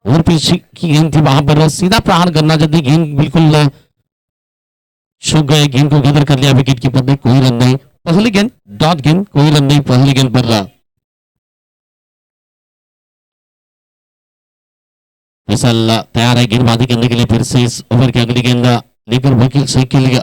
और पीछे की गेंद थी, वहां पर सीधा प्रहार करना चाहती, गेंद बिल्कुल छू गए, गेंद को गदर कर लिया विकेट कीपर ने, कोई रन नहीं। पहली गेंद डॉट गेंद, कोई रन नहीं पहली गेंद पर रहा। फैसल तैयार है गेंदबाजी करने के लिए, फिर से इस ओवर की अगली गेंद लेकर वकील सही के लिए।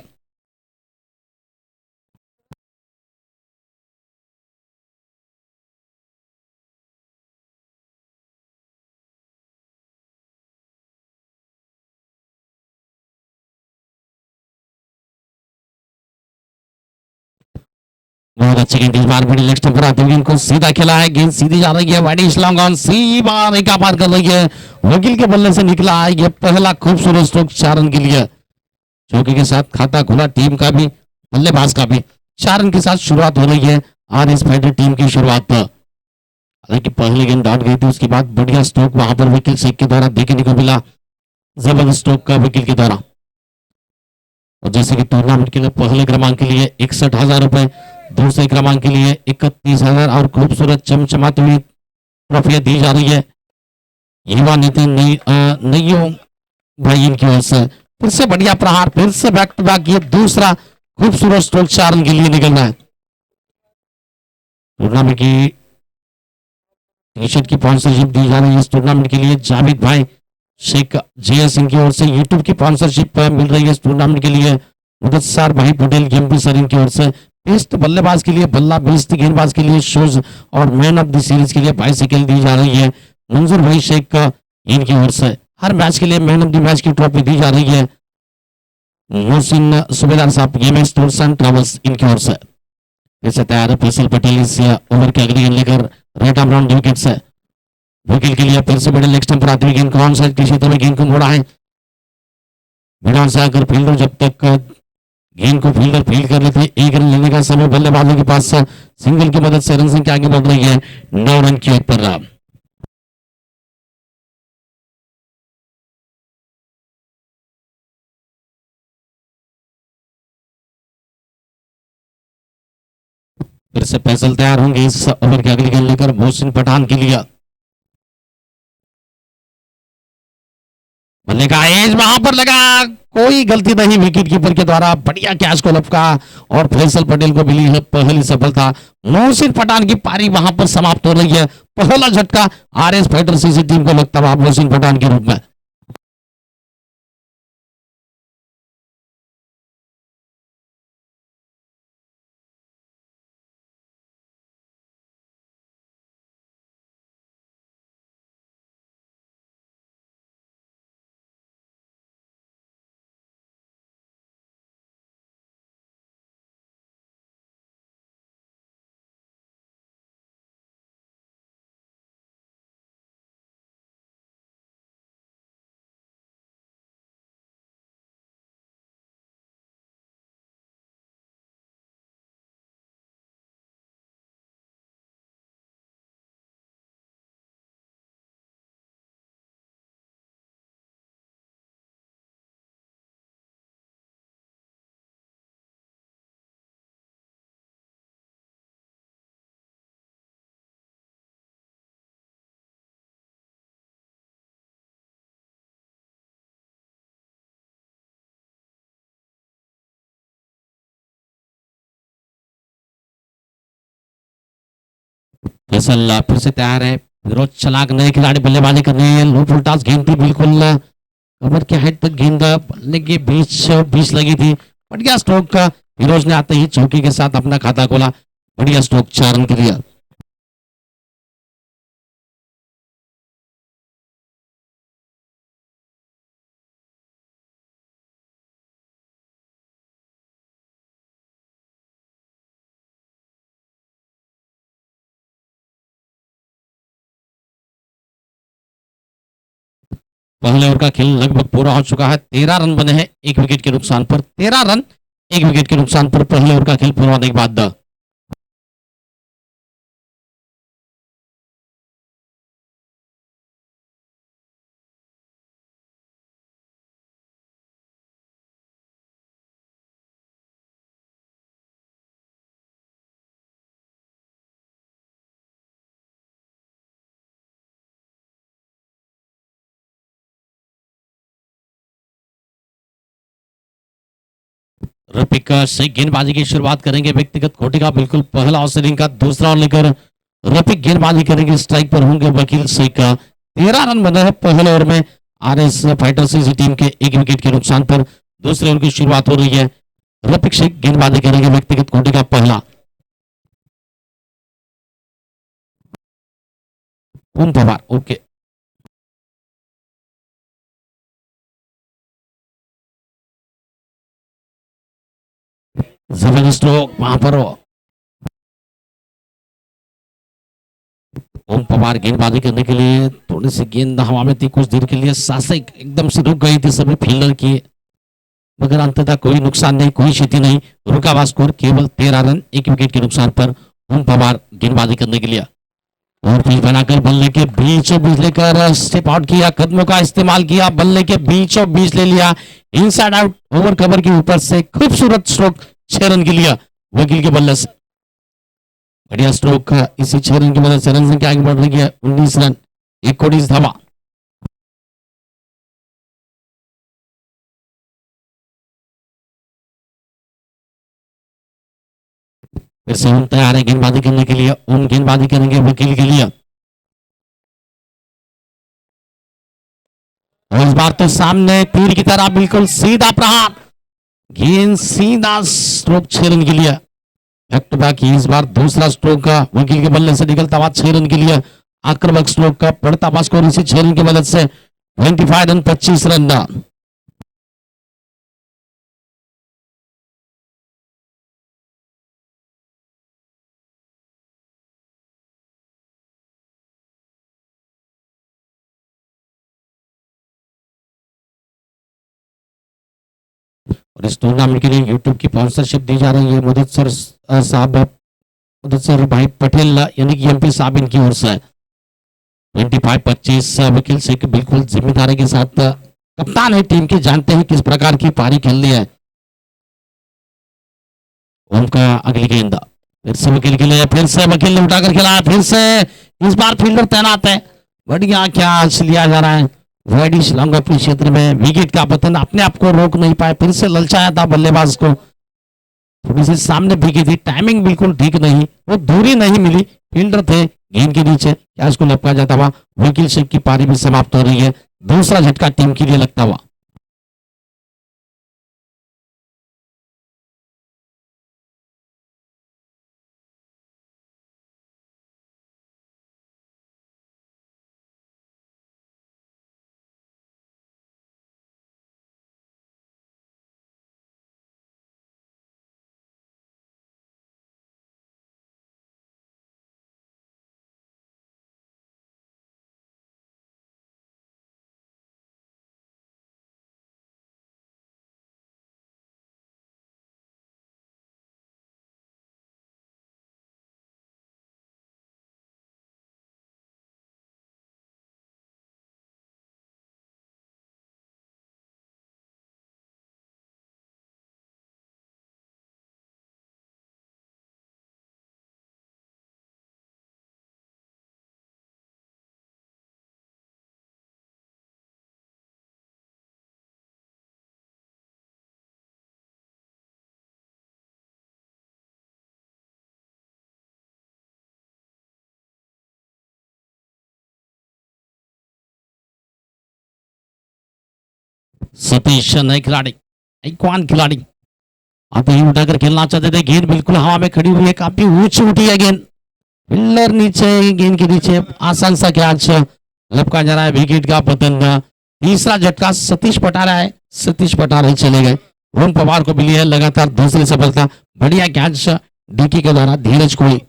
बहुत अच्छी गेंद इस बार मिडिल लेग स्टंप पर आते हुए इनको सीधा खेला है, गेंद सीधी जा रही है, वाइड स्लॉन्ग ऑन, सी बार एक पार कर रही है, वकील के बल्ले से निकला है ये पहला खूबसूरत स्ट्रोक 4 रन के लिए। चौके के साथ खाता खुला टीम का भी, बल्लेबाज का भी। 4 रन के साथ शुरुआत हो रही है आर एस फाइटर टीम की शुरुआत पर। हालांकि पहली गेंद डाउट गई थी, उसके बाद बढ़िया स्ट्रोक वहां पर वकील शेख के द्वारा देखने को मिला, जबरदस्त स्ट्रोक का वकील के द्वारा। और जैसे कि टूर्नामेंट के लिए पहले क्रमांक के लिए 61,000 रुपए, दूसरे क्रमांक के लिए 31,000 और खूबसूरत चमचमाती हुई ट्रॉफियां दी जा रही है युवा नितिन नैयो भाई इनकी ओर से। फिर से बढ़िया प्रहार, फिर से बैक टू बैक, ये दूसरा खूबसूरत स्ट्रोक 4 रन के लिए निकलना है। टूर्नामेंट की टी शर्ट की स्पॉन्सरशिप दी जा रही है इस टूर्नामेंट के लिए जावेद भाई शेख जे सिंह की ओर से, यूट्यूब की स्पॉन्सरशिप मिल रही है इस टूर्नामेंट के लिए मुदस्सर भाई पटेल गेम्पी सर इनकी ओर से। बेस्ट बल्लेबाज के लिए बल्ला, बेस्ट गेंदबाज के लिए शूज और मैन ऑफ द सीरीज के लिए बाइसिकल दी जा रही है मंजूर भाई शेख का इनकी ओर से। हर मैच के लिए मैन ऑफ द मैच की ट्रॉफी दी जा रही है मोहसिन सुबेदार साहब गेम टूर्स एंड ट्रेवल्स इनकी ओर से। फिर से तैयार है फैसल पटेल इस ओवर की अगली गेंद लेकर, राइट आर्म राउंड विकेट से वकील के लिए फिर से मिडिल लेग स्टंप पर आते हुए गेंद को ऑन साइड के क्षेत्र में गेंद को मोड़ा है। मैदान से आकर फील्डर जब तक गेंद को फील्डर फील्ड कर लेते, एक रन लेने का समय बल्लेबाजों के पास सिंगल की मदद से रन संख्या आगे बढ़ रही है 9 रन की ओर पर। फिर से फैसल तैयार होंगे इस ओवर की अगली गेंद लेकर मोहसिन पठान के लिए। बल्ले का एज वहां पर लगा, कोई गलती नहीं विकेट कीपर के द्वारा, बढ़िया कैच को लपका और फैसल पटेल को मिली है पहली सफलता। मोहसिन पठान की पारी वहां पर समाप्त हो रही है, पहला झटका R S fighter CC team को लगता है मोहसिन पठान के रूप में। फैसल फिर से तैयार है, फिरोज चलाक नए खिलाड़ी बल्लेबाजी कर रहे हैं, लो फुलटास गेंद थी बिल्कुल कमर के हाइट तक गेंद बल्ले के बीच बीच लगी थी, बढ़िया स्ट्रोक का फिरोज ने आते ही चौकी के साथ अपना खाता खोला, बढ़िया स्ट्रोक 4 रन के लिए। पहले ओवर का खेल लगभग पूरा हो चुका है, 13 रन बने हैं एक विकेट के नुकसान पर, 13 रन एक विकेट के नुकसान पर पहले ओवर का खेल पूरा होने के बाद ऋतिक से गेंदबाजी की शुरुआत करेंगे व्यक्तिगत कोटि का बिल्कुल पहला अवसर इनका दूसरा और लेकर ऋतिक गेंदबाजी करेंगे स्ट्राइक पर होंगे वकील शेख का 13 रन बना है पहले ओवर में आरएस फाइटर्स इसी टीम के एक विकेट के नुकसान पर दूसरे ओवर की शुरुआत हो रही है ऋतिक शेख गेंदबाजी करेंगे व्यक्तिगत कोटि का पहला ओम पवार ओके जबरदस्त स्ट्रोक वहां पर ओम पवार गेंदबाजी करने के लिए थोड़ी सी गेंद हवा में थी कुछ देर के लिए सांसें एकदम से रुक गई थी सभी फील्डर की मगर अंततः कोई नुकसान नहीं कोई क्षति नहीं रुका हुआ स्कोर केवल 13 रन एक विकेट के नुकसान पर ओम पवार गेंदबाजी करने के लिए और पिच बनाकर बल्ले के बीचों बीच लेकर स्टेप आउट किया कदमों का इस्तेमाल किया बल्ले के बीचों बीच ले लिया इनसाइड आउट ओवर कवर के ऊपर से खूबसूरत स्ट्रोक 6 रन के लिए वकील के बल्ले से बढ़िया स्ट्रोक इसी 6 रन की मदद से रन संख्या आगे बढ़ रही है 19 रन 19 धावा फिर से ओम तैयार है गेंदबाजी करने के लिए ओम गेंदबाजी करेंगे वकील के लिए और इस बार तो सामने तीर की तरह बिल्कुल सीधा प्रहार गेंद सीधा स्ट्रोक 6 रन के लिए बैक टू बैक इस बार दूसरा स्ट्रोक का वकील के बल्ले से निकलता हुआ 6 रन के लिए आक्रमक स्ट्रोक का बढ़ता हुआ स्कोर इसी 6 रन की मदद से 25 रन 25 रन और इस टूर्नामेंट के लिए यूट्यूब की स्पॉन्सरशिप दी जा रही है मुदस्सर साहब मुदस्सर भाई पटेल यानी कि एमपी साहब इनकी ओर से 25-25 वकील से बिल्कुल जिम्मेदारी के साथ कप्तान है टीम की जानते हैं किस प्रकार की पारी खेलनी है ओम का अगली गेंद फिर से वकील के लिए फिर से वकील ने उठाकर खेला फिर से इस बार फील्डर तैनात है बढ़िया कैच लिया जा रहा है वाइडिश लॉन्ग अपने क्षेत्र में विकेट का पतन अपने आप को रोक नहीं पाए फिर से ललचाया था बल्लेबाज को थोड़ी सी सामने भीगी थी टाइमिंग बिल्कुल ठीक नहीं वो दूरी नहीं मिली फील्डर थे गेंद के नीचे क्या उसको लपका जाता हुआ वकील शेख की पारी भी समाप्त हो रही है दूसरा झटका टीम के लिए लगता हुआ सतीश नए खिलाड़ी कौन खिलाड़ी आते ही उठाकर खेलना चाहते थे गेंद बिल्कुल हवा में खड़ी हुई है काफी ऊंची उठी है गेंद फिल्डर नीचे गेंद के नीचे आसान सा कैच लपका जा रहा है विकेट का पतन तीसरा झटका सतीश पटारा है सतीश पटारा ही चले गए ओम पवार को मिली है लगातार दूसरी सफलता बढ़िया कैच डीके के द्वारा धीरज कोहली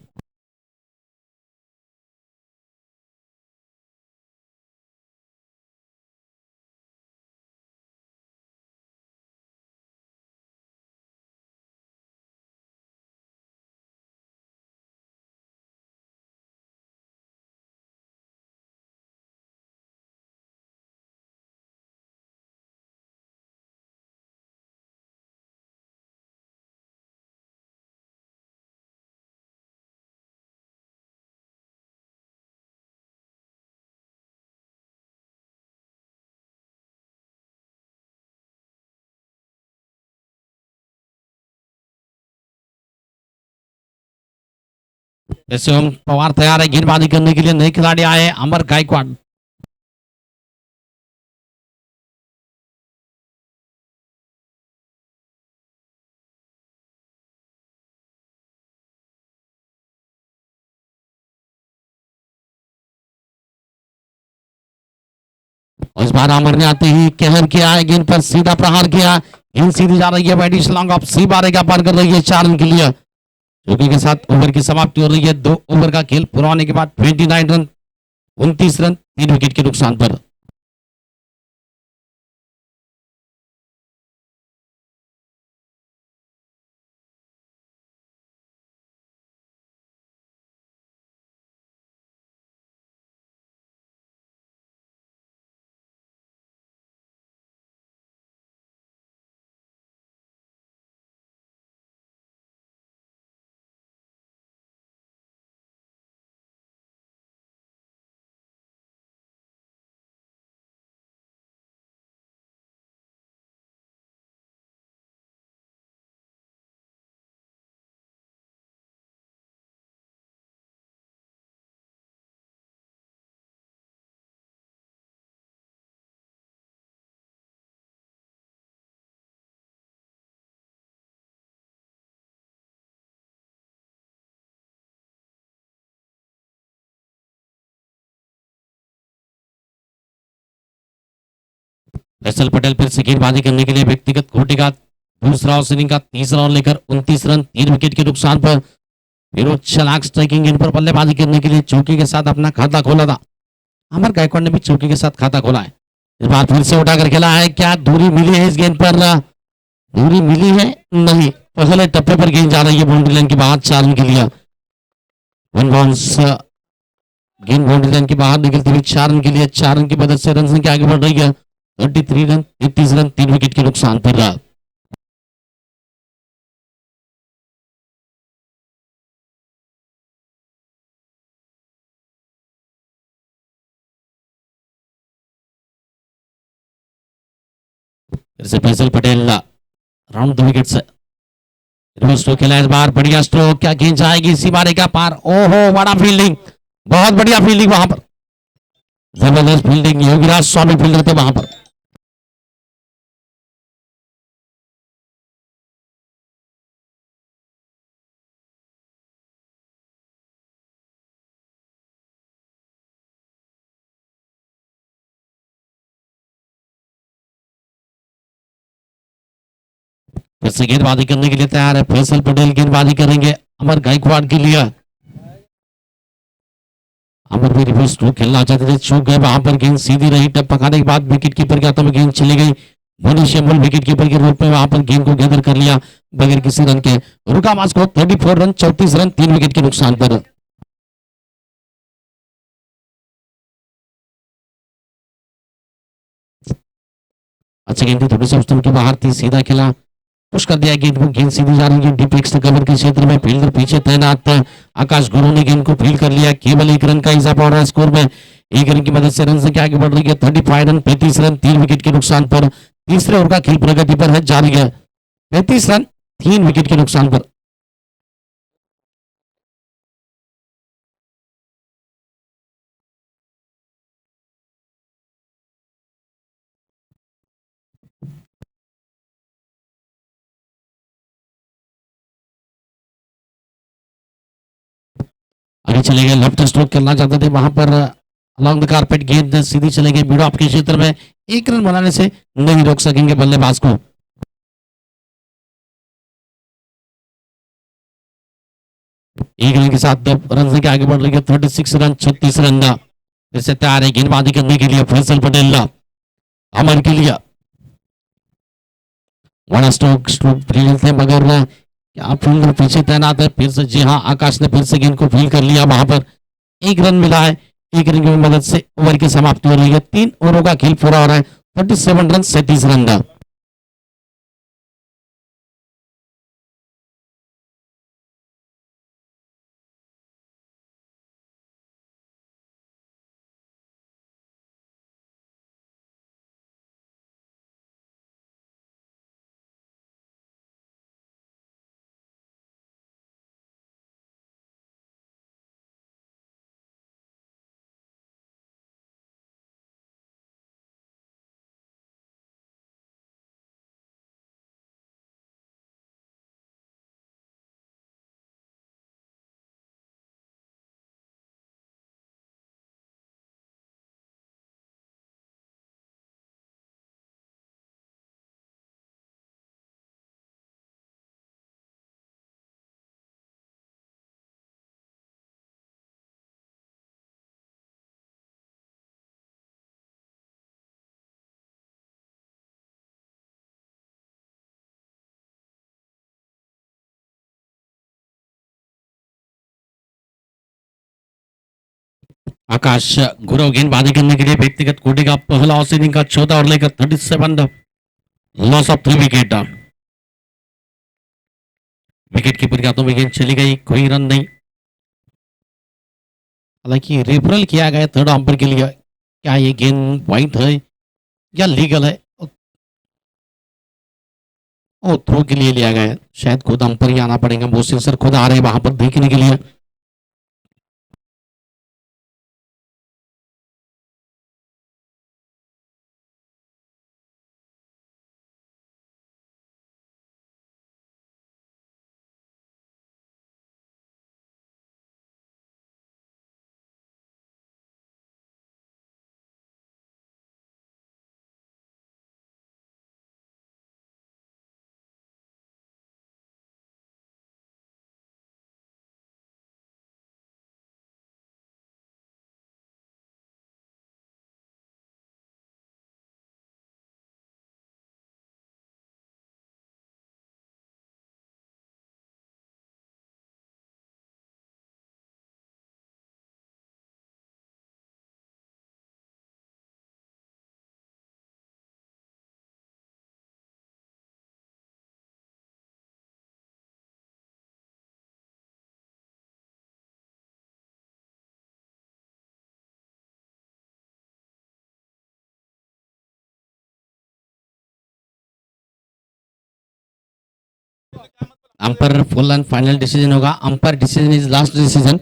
जैसे हम पवार तैयार है गेंदबाजी करने के लिए, नए खिलाड़ी आए हैं अमर गायकवाड़। और इस बार अमर ने आते ही कहर किया है, गेंद पर सीधा प्रहार किया, गेंद सीधी जा रही है, बैटिश लॉन्ग ऑफ सी बारे का पार कर रही है 4 रन के लिए। चौकी के साथ ओवर की समाप्ति हो रही है। 2 ओवर का खेल पूरा होने के बाद 29 रन, 29 रन 3 विकेट के नुकसान पर। फैसल पटेल फिर से गेंदबाजी करने के लिए व्यक्तिगत कोटि का दूसरा ओवर का तीसरा ओवर लेकर 29 रन 3 विकेट के नुकसान पर। फिरोज चलाक स्ट्राइकिंग इन पर बल्लेबाजी करने के लिए चौकी के साथ अपना खाता खोला था। अमर गायकवाड़ ने भी चौकी के साथ खाता खोला है। इस बार फिर से उठाकर खेला है, क्या दूरी मिली है इस गेंद पर? दूरी मिली है नहीं, पहले टप्पे पर गेंद जा रही है बाउंड्री लाइन के बाहर 4 रन के लिए। वन बाउंस गेंद बाउंड्री लाइन के बाहर निकलती हुई 4 रन के लिए, 4 रन की मदद से रन संख्या आगे बढ़ रही है 33 रन 33 रन 3 विकेट के नुकसान पर रहा। फिर से फैसल पटेल राउंड 2 विकेट से स्ट्रोक खेला इस बार, बढ़िया स्ट्रोक, क्या गेंद जाएगी इसी बारे का पार? ओहो बड़ा फील्डिंग, बहुत बढ़िया फील्डिंग वहां पर, जबरदस्त फील्डिंग, योगीराज स्वामी फील्डर थे वहां पर। फिर से गेंदबाजी करने के लिए तैयार है फैसल पटेल, गेंदबाजी करेंगे अमर गायकवाड़ के लिए। अमर भी रिवर्स स्ट्रोक खेलना चाहते थे, चूक गए वहां पर, गेंद सीधी रही, टप्पा खाने के बाद विकेट कीपर के हाथों में गेंद चली गई। मोनी शेमुल विकेट कीपर के रूप में वहां पर गेंद को गैदर कर लिया बगैर किसी रन के। रुका मास्को 34 रन 34 रन 3 विकेट के नुकसान पर। अच्छा गेंद थी, थोड़ी सी स्टंप के बाहर थी, सीधा खेला, पुश कर दिया गेंद को, गेंद सीधी जा रही है डीप एक्स्ट्रा कवर के क्षेत्र में, फील्डर पीछे तैनात आकाश गुरु ने गेंद को फील्ड कर लिया। केवल 1 रन का इजाफा हो रहा है स्कोर में, 1 रन की मदद से रन संख्या आगे बढ़ रही है 35 रन 35 रन 3 विकेट के नुकसान पर। तीसरे ओवर का खेल प्रगति पर है जारी है, 35 रन 3 विकेट के नुकसान पर। आगे चले गए, लेफ्ट स्ट्रोक करना चाहते थे वहां पर, अलॉन्ग द कारपेट गेंद सीधी चले गए मिड ऑफ के क्षेत्र में, 1 रन बनाने से नहीं रोक सकेंगे बल्लेबाज को। 1 रन के साथ रन संख्या आगे बढ़ रही है 36 रन 36 रन। फिर से तैयार है गेंदबाजी करने के लिए फैसल पटेल अमर के लिए। बड़ा स्ट्रोक स्ट्रोक फील्ड थे मगर क्या फील्डर पीछे तैनात है, फिर से जी हाँ आकाश ने फिर से गेंद को फील्ड कर लिया वहां पर, 1 रन मिला है, 1 रन की मदद से ओवर की समाप्ति हो रही है। 3 ओवरों का खेल पूरा हो रहा है, 37 रन 37 रन। आकाश गुरव गेंदबाजी करने के लिए व्यक्तिगत कोटि का पहला ऑफ इनिंग का 14 और लेकर 37 loss of 3 wicket. Wicket keeper के हाथों में गेंद चली गई, कोई रन नहीं। हालांकि रेफरल किया गया थर्ड अंपायर के लिए, क्या ये गेंद वाइड है या लीगल है? ओ थ्रो के लिए लिया गया है, शायद खुद अंपायर ही आना पड़ेगा। मोहसिन सर खुद आ रहे हैं वहां पर देखने के लिए। Umpire full and final decision होगा। Umpire decision is last decision.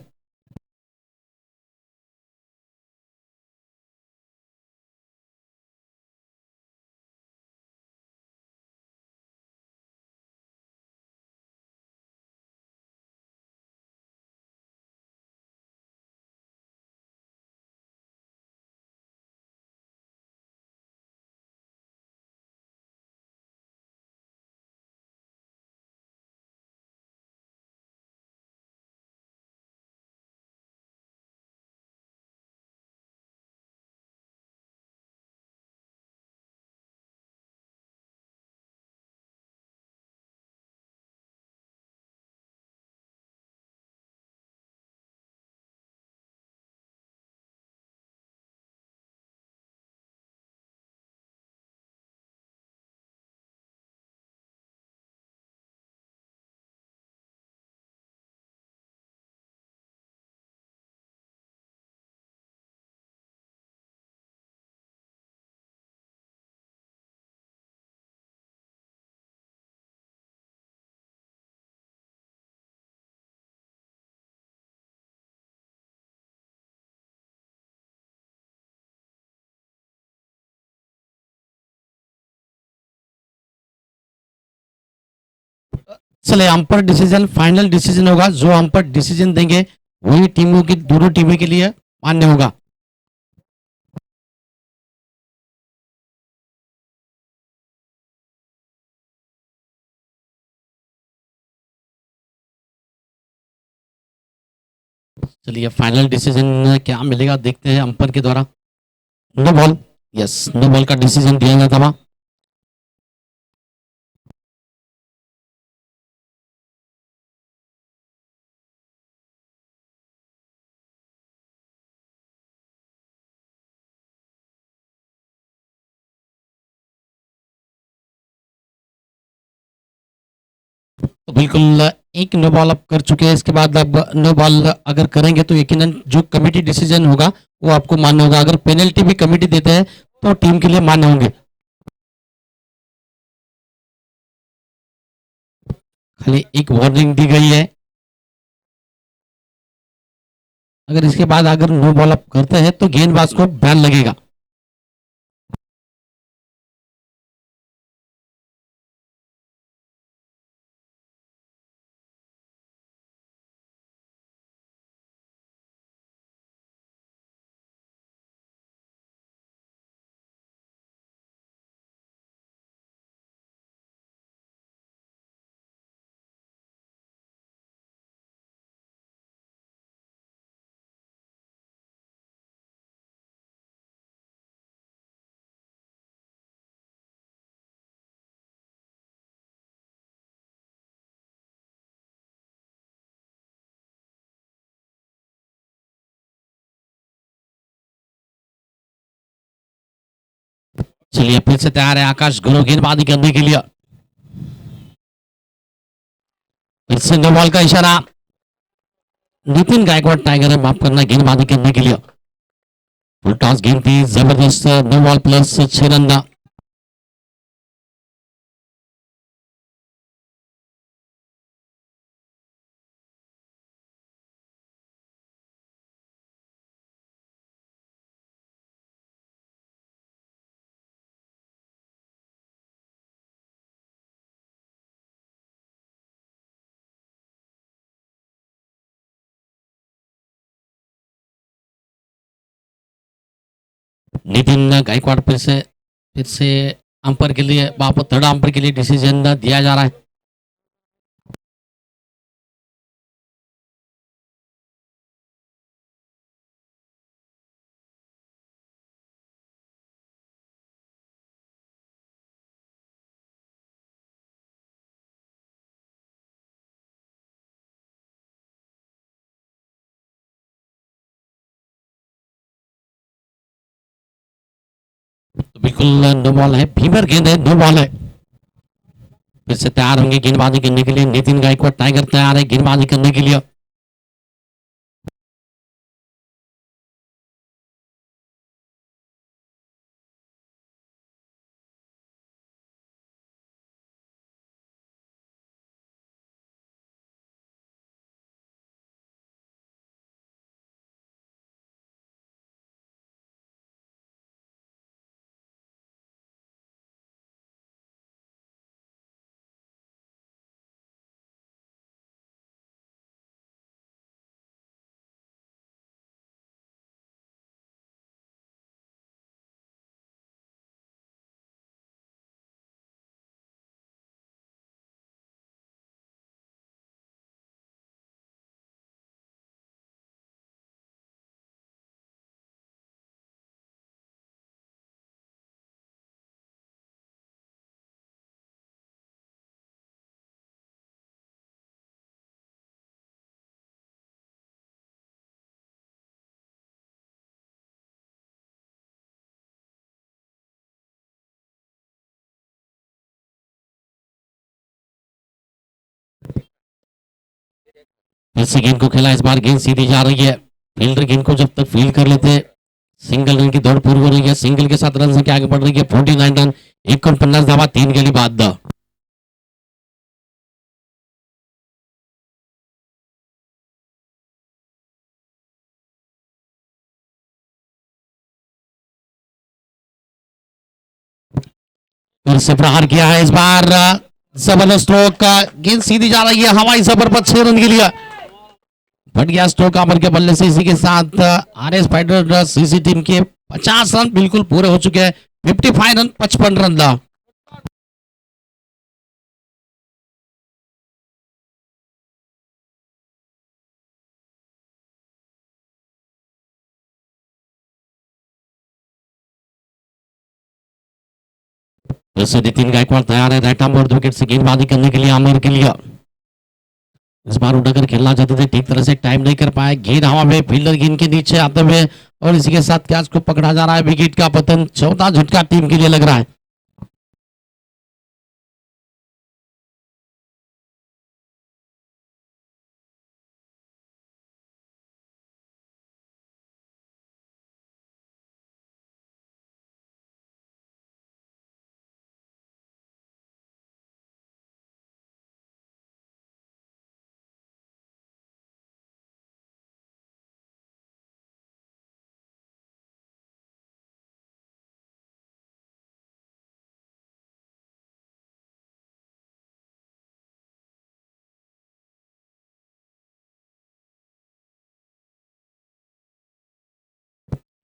चले अंपायर डिसीजन फाइनल डिसीजन होगा। जो अंपायर डिसीजन देंगे वही टीमों की, दोनों टीमों के लिए मान्य होगा। चलिए फाइनल डिसीजन क्या मिलेगा देखते हैं अंपायर के द्वारा। No ball, yes no ball का डिसीजन दिया गया था। तो बिल्कुल एक नो बॉल अप कर चुके हैं। इसके बाद अब नो बॉल अगर करेंगे तो यकीनन जो कमेटी डिसीजन होगा वो आपको मान्य होगा। अगर पेनल्टी भी कमेटी देते हैं तो टीम के लिए मान्य होंगे। खाली एक वार्निंग दी गई है, अगर इसके बाद अगर नो बॉल अप करते हैं तो गेंदबाज को बैन लगेगा। चलिए फिर से तैयार है आकाश गुरु गेंदबाजी करने के लिए। फिर से नो बॉल का इशारा। नितिन गायकवाड़ टाइगर है माफ करना गेंदबाजी करने के लिए। फुल टॉस गेंद थी जबरदस्त नो बॉल प्लस 6 रन। नितिन गायकवाड़ फिर से अंपायर के लिए वापस थर्ड अंपायर के लिए डिसीजन दिया जा रहा है। तो बिल्कुल नो बॉल है फीवर गेंद है नो बॉल है। फिर से तैयार होंगे गेंदबाजी करने के लिए नितिन गायकवाड़ टाइगर तैयार है गेंदबाजी करने के लिए। फिर से गेंद को खेला इस बार गेंद सीधी जा रही है। फील्डर गेंद को जब तक फील्ड कर लेते सिंगल रन की दौड़ पूरी हो रही है। सिंगल के साथ रन संख्या आगे बढ़ रही है 49 रन 49 धावा 3 गेंद बाद। फिर से प्रहार किया है इस बार जबरदस्त स्ट्रोक गेंद सीधी जा रही है हवाई जबर पर 6 रन के लिए। फट गया स्ट्रोक अमर के बल्ले से इसी के साथ R S fighter CC team के 50 रन बिल्कुल पूरे हो चुके हैं 55 रन 55 रन दा। वैसे नितिन गायकवाड़ तैयार है राइट आर्म और विकेट से गेंदबाजी करने के लिए आमिर के लिए। इस बार उड़कर खेलना चाहते थे ठीक तरह से टाइम नहीं कर पाए गेंद हवा में फील्डर गेंद के नीचे आते हुए और इसी के साथ कैच को पकड़ा जा रहा है विकेट का पतन चौथा झटका टीम के लिए लग रहा है।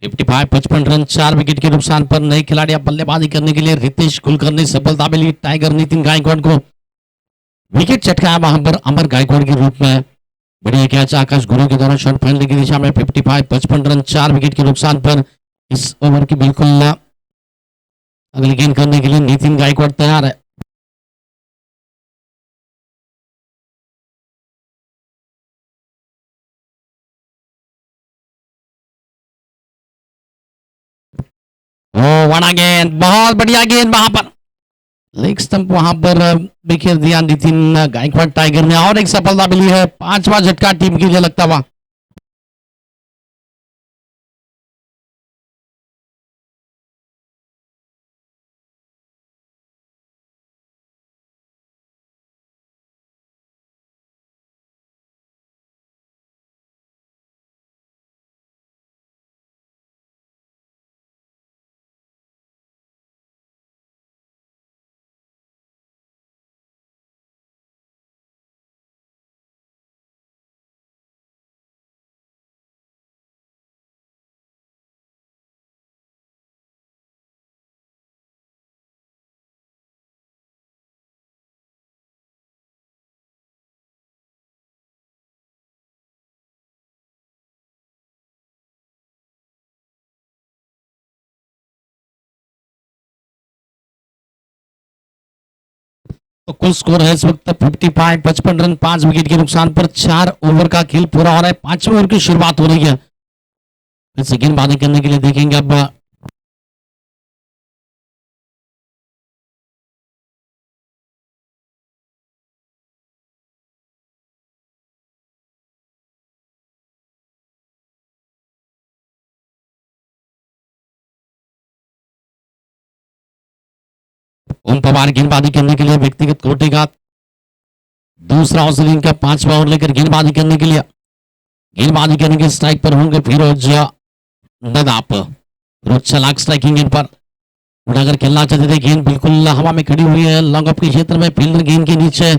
फिफ्टी फाइव 55 रन 4 विकेट के नुकसान पर नए खिलाड़ी बल्लेबाजी करने के लिए रितेश कुलकर्णी सफलता मिली टाइगर नितिन गायकवाड़ को विकेट चटकाया वहां पर अमर गायकवाड़ के रूप में। बढ़िया कैच आकाश गुरु के द्वारा शॉट फाइनल की दिशा में 55 55 रन 4 विकेट के नुकसान पर इस ओवर की बिल्कुल अगली गेंद करने के लिए नितिन गायकवाड़ तैयार है। बड़ा गेंद, बहुत बढ़िया गेंद वहां पर लेग स्टंप वहां पर बिखेर दिया नितिन गायकवाड़ टाइगर ने और एक सफलता मिली है। 5वां झटका टीम के लिए लगता हुआ। तो कुल स्कोर है इस वक्त 55, 55 रन 5 विकेट के नुकसान पर 4 ओवर का खेल पूरा हो रहा है। 5वें ओवर की शुरुआत हो रही है। फिर से गेंदबाजी करने के लिए देखेंगे अब ओम पवार गेंदबाजी करने के लिए व्यक्तिगत कोटे का दूसरा ऑस्ट्रेलियन का 5वां ओवर लेकर गेंदबाजी करने के लिए गेंदबाजी करने के स्ट्राइक पर होंगे फिरोज नदाप। फिरोज चलाक स्ट्राइकिंग गेंद पर उड़ाकर खेलना चाहते थे। गेंद बिल्कुल हवा में खड़ी हुई है लॉन्ग ऑफ के क्षेत्र में। फील्डर गेंद के नीचे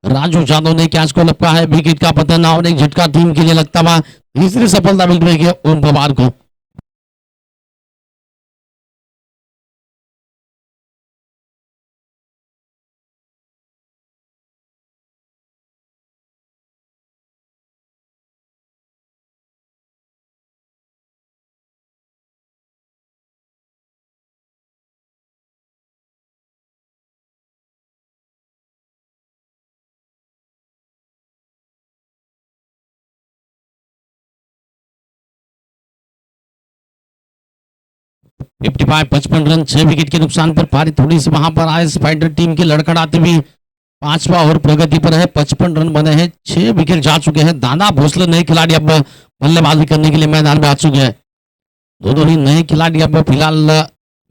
राजू यादव ने कैच को लपका है। विकेट का पतन और एक झटका टीम के लिए लगता हुआ। तीसरी सफलता मिल रही है ओम पवार को। फिफ्टी 55 रन 6 विकेट के नुकसान पर पारी थोड़ी सी वहां पर आए स्पाइडर टीम के लड़खड़ाते हुए 5वां ओवर प्रगति पर है। 55 रन बने हैं। 6 विकेट जा चुके हैं। दादा भोसले नए खिलाड़ी अब बल्लेबाजी करने के लिए मैदान में आ चुके हैं। दोनों ही नए खिलाड़ी अब फिलहाल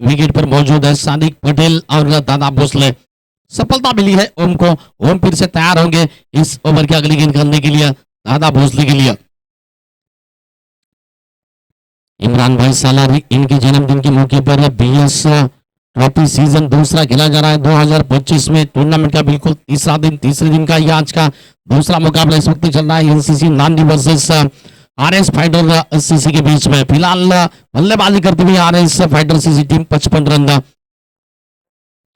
विकेट पर मौजूद है। सादिक पटेल और दादा भोसले। सफलता मिली है ओम को। ओम फिर से तैयार होंगे इस ओवर की अगली गेंद करने के लिए दादा भोसले के लिए। इमरान भाई सालारी इनके जन्मदिन के मौके पर बीएस ट्रॉफी सीजन दूसरा खेला जा रहा है 2025 में। टूर्नामेंट का बिल्कुल तीसरा दिन, तीसरे दिन का यह आज का दूसरा मुकाबला इस वक्त चल रहा है। एनसीसी नांदी वर्सेस आरएस फाइटर सीसी के बीच में। फिलहाल बल्लेबाजी करते हुए RS fighter CC team 55 run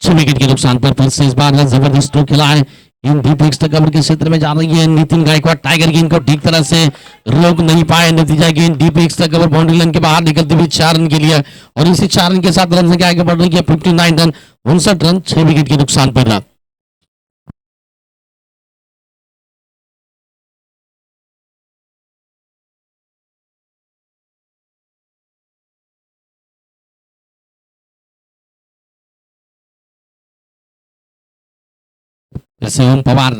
6 wicket के नुकसान पर फिर से इस बार जबरदस्त स्ट्रोक खेला है। इन डीप एक्स्ट्रा कवर के क्षेत्र में जा रही है। नितिन गायकवाड़ टाइगर गेंद को ठीक तरह से रोक नहीं पाए। नतीजा गेंद deep extra cover boundary line के बाहर निकलते हुए 4 रन के लिए और इसी 4 रन के साथ रन संख्या आगे बढ़ रही है 59 रन 59 रन 6 विकेट के नुकसान पर। जैसे ओम पवार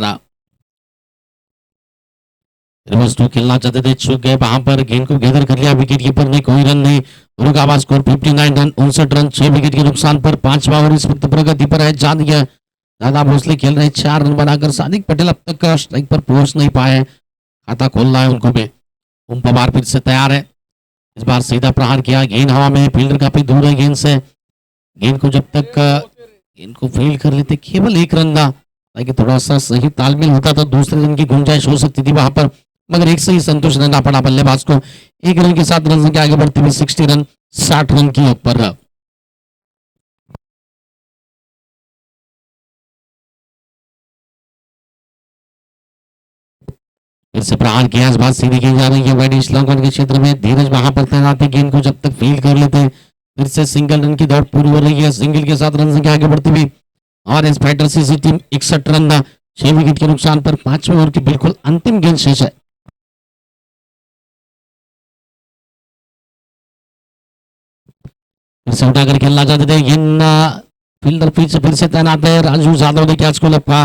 रिवर्स टू खेलना चाहते थे, चूक गए वहां पर। गेंद को गैदर कर लिया विकेट कीपर ने। कोई रन नहीं। दोनों का आवाज स्कोर 59 रन 59 रन 6 विकेट के नुकसान पर। 5वां ओवर इस वक्त प्रगति पर है। जान गया दादा भोसले खेल रहे 4 रन बनाकर। सादिक पटेल अब तक स्ट्राइक पर पहुंच नहीं पाए। खाता खोलना है उनको भी। ओम पवार फिर से तैयार है। इस बार सीधा प्रहार किया। गेंद हवा में। फील्डर काफी दूर है गेंद से। गेंद को जब तक गेंद को फील्ड कर लेते केवल 1 रन था, ताकि थोड़ा सा सही तालमेल होता तो दूसरे रन की गुंजाइश हो सकती थी वहां पर, मगर एक से ही संतोष रहना पड़ा बल्लेबाज को। 1 रन के साथ रन संख्या आगे बढ़ती हुई 60 रन 60 रन की ऊपर। फिर से प्रहार किया। इस बार सीधी गेंद जा रही है वाइड लॉन्ग के क्षेत्र में। धीरज वहां पर तैनात है। गेंद को जब तक फील्ड कर लेते हैं फिर से सिंगल रन की दौड़ पूरी हो रही है। सिंगल के साथ रन संख्या आगे बढ़ती हुई और इस fighter CC team 61 run 6 wicket के नुकसान पर। 5वें ओवर की बिल्कुल अंतिम गेंद शेष है। फिर से उठाकर खेलना चाहते थे, गेंद फील्डर पीछे फिर से तैनात है, राजू यादव ने कैच को लपका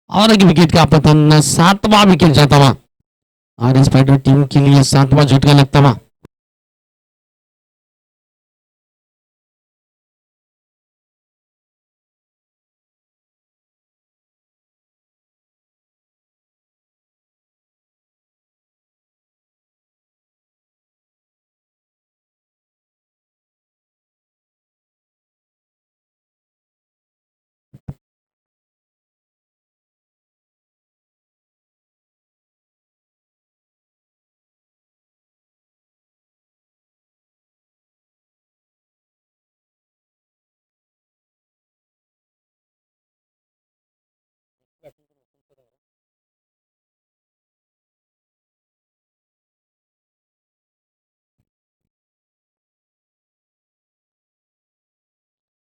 और एक विकेट का पतन, 7वां विकेट जाता हुआ आर स्पाइडर टीम के लिए 7वां झटका लगता हुआ।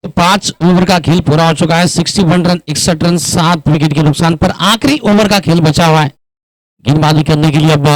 तो 5 ओवर का खेल पूरा हो चुका है, 61 रन 61 रन 7 विकेट के नुकसान पर आखिरी ओवर का खेल बचा हुआ है गेंदबाजी करने के लिए। अब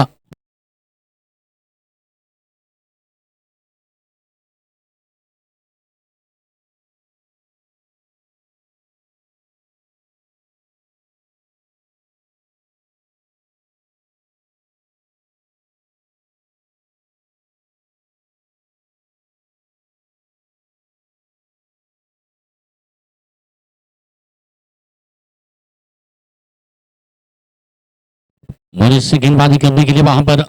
मोरिस से गेंदबाजी करने के लिए वहां पर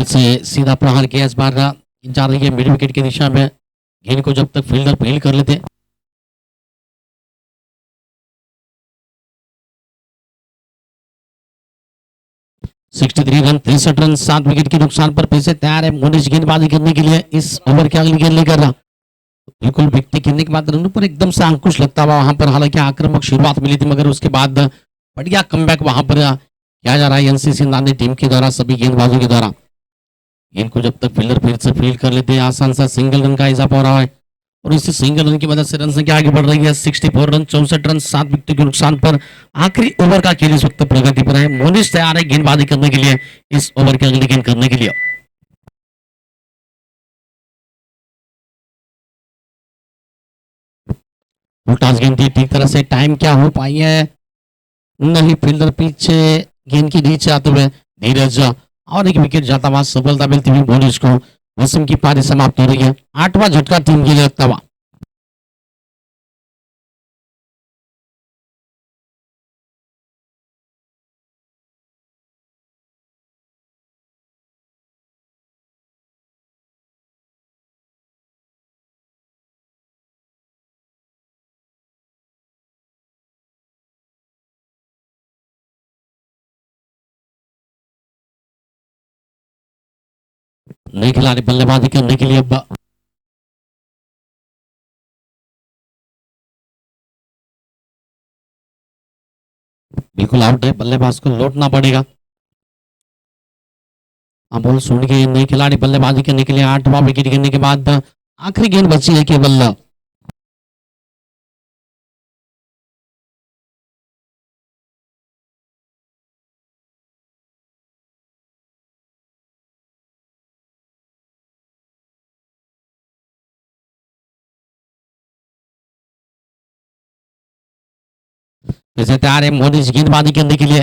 से सीधा प्रहार किया, इस बार जा रही है मिड विकेट की दिशा में, गेंद को जब तक फील्डर फील्ड कर लेते 63 रन 63 रन 7 विकेट के नुकसान पर फिर से तैयार है मोनिश गेंदबाजी करने के लिए। इस ओवर की अगली गेंद लेकर बिल्कुल विकेट गिरने के बाद रनों पर एकदम से अंकुश लगता हुआ वहां पर, हालांकि आक्रामक शुरुआत मिली थी मगर उसके बाद बढ़िया कमबैक वहां पर किया जा रहा है एनसीसी नानी टीम के द्वारा, सभी गेंदबाजों के द्वारा। गेंद को जब तक फील्डर फिर से फील्ड कर लेते हैं आसान सा सिंगल रन का इजाफा हो रहा है और इसी सिंगल रन की वजह से रन संख्या आगे बढ़ रही है 64 रन 64 रन 7 विकेट के नुकसान पर। आखिरी ओवर का खेल इस वक्त प्रगति पर है, मोनिश तैयार है गेंदबाजी करने के लिए, इस ओवर की अगली गेंद करने के लिए। उल्टास गेंद थी, ठीक तरह से टाइम क्या हो पाई है नहीं, फील्डर पीछे गेंद की नीचे आते हुए धीरज और एक विकेट जाता हुआ, सफलता मिलती हुई मोनिश को। मौसम की पारी समाप्त हो रही है, 8वां झटका टीम के लिए लगता हुआ। नए खिलाड़ी बल्लेबाजी करने के लिए अब बिल्कुल आउट है, बल्लेबाज को लौटना पड़ेगा। बॉल सुन के नए खिलाड़ी बल्लेबाजी करने के लिए 8वां विकेट गिरने के बाद आखिरी गेंद बची है केवल। जैसे तैयार है मोनिश गेंदबाजी करने के लिए,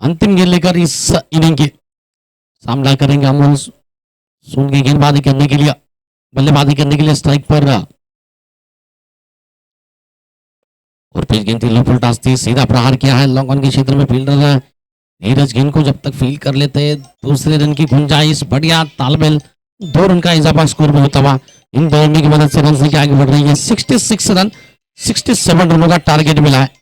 अंतिम गेंद लेकर इस इनिंग की सामना करेंगे अमोल सुन के गेंदबाजी करने के लिए, बल्लेबाजी करने के लिए स्ट्राइक पर और फिर गेंद थी लो फुल टॉस थी, सीधा प्रहार किया है लॉन्ग ऑन के क्षेत्र में, फील्डर नीरज गेंद को जब तक फील्ड कर लेते दूसरे रन की गुंजाइश, बढ़िया तालमेल 2 रन का इजाफा स्कोर में होता हुआ इन दौड़ने की मदद से रन संख्या आगे बढ़ रही है। 66 रन 67 रनों का टारगेट मिला है।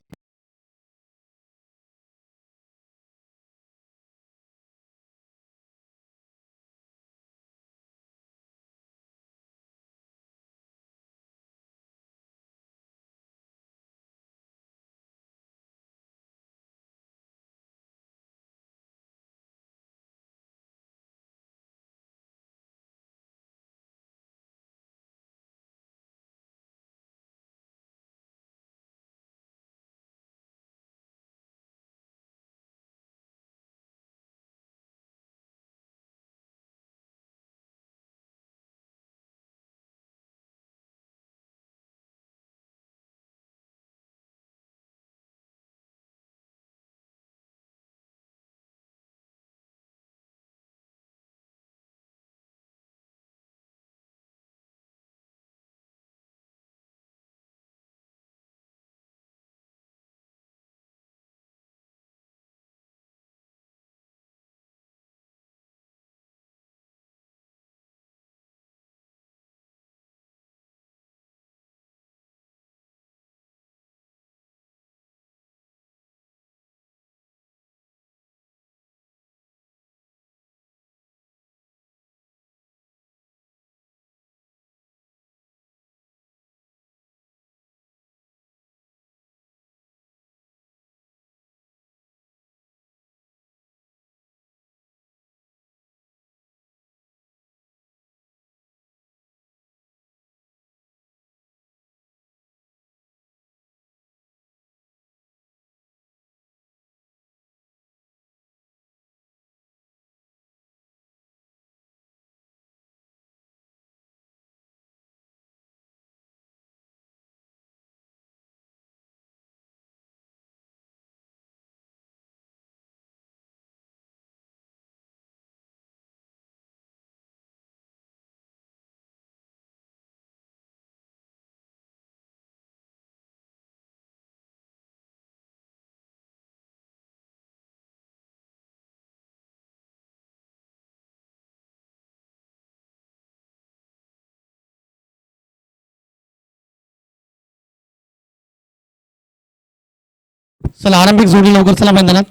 चला आरंभिक जोडी लवकर चला मैदानात.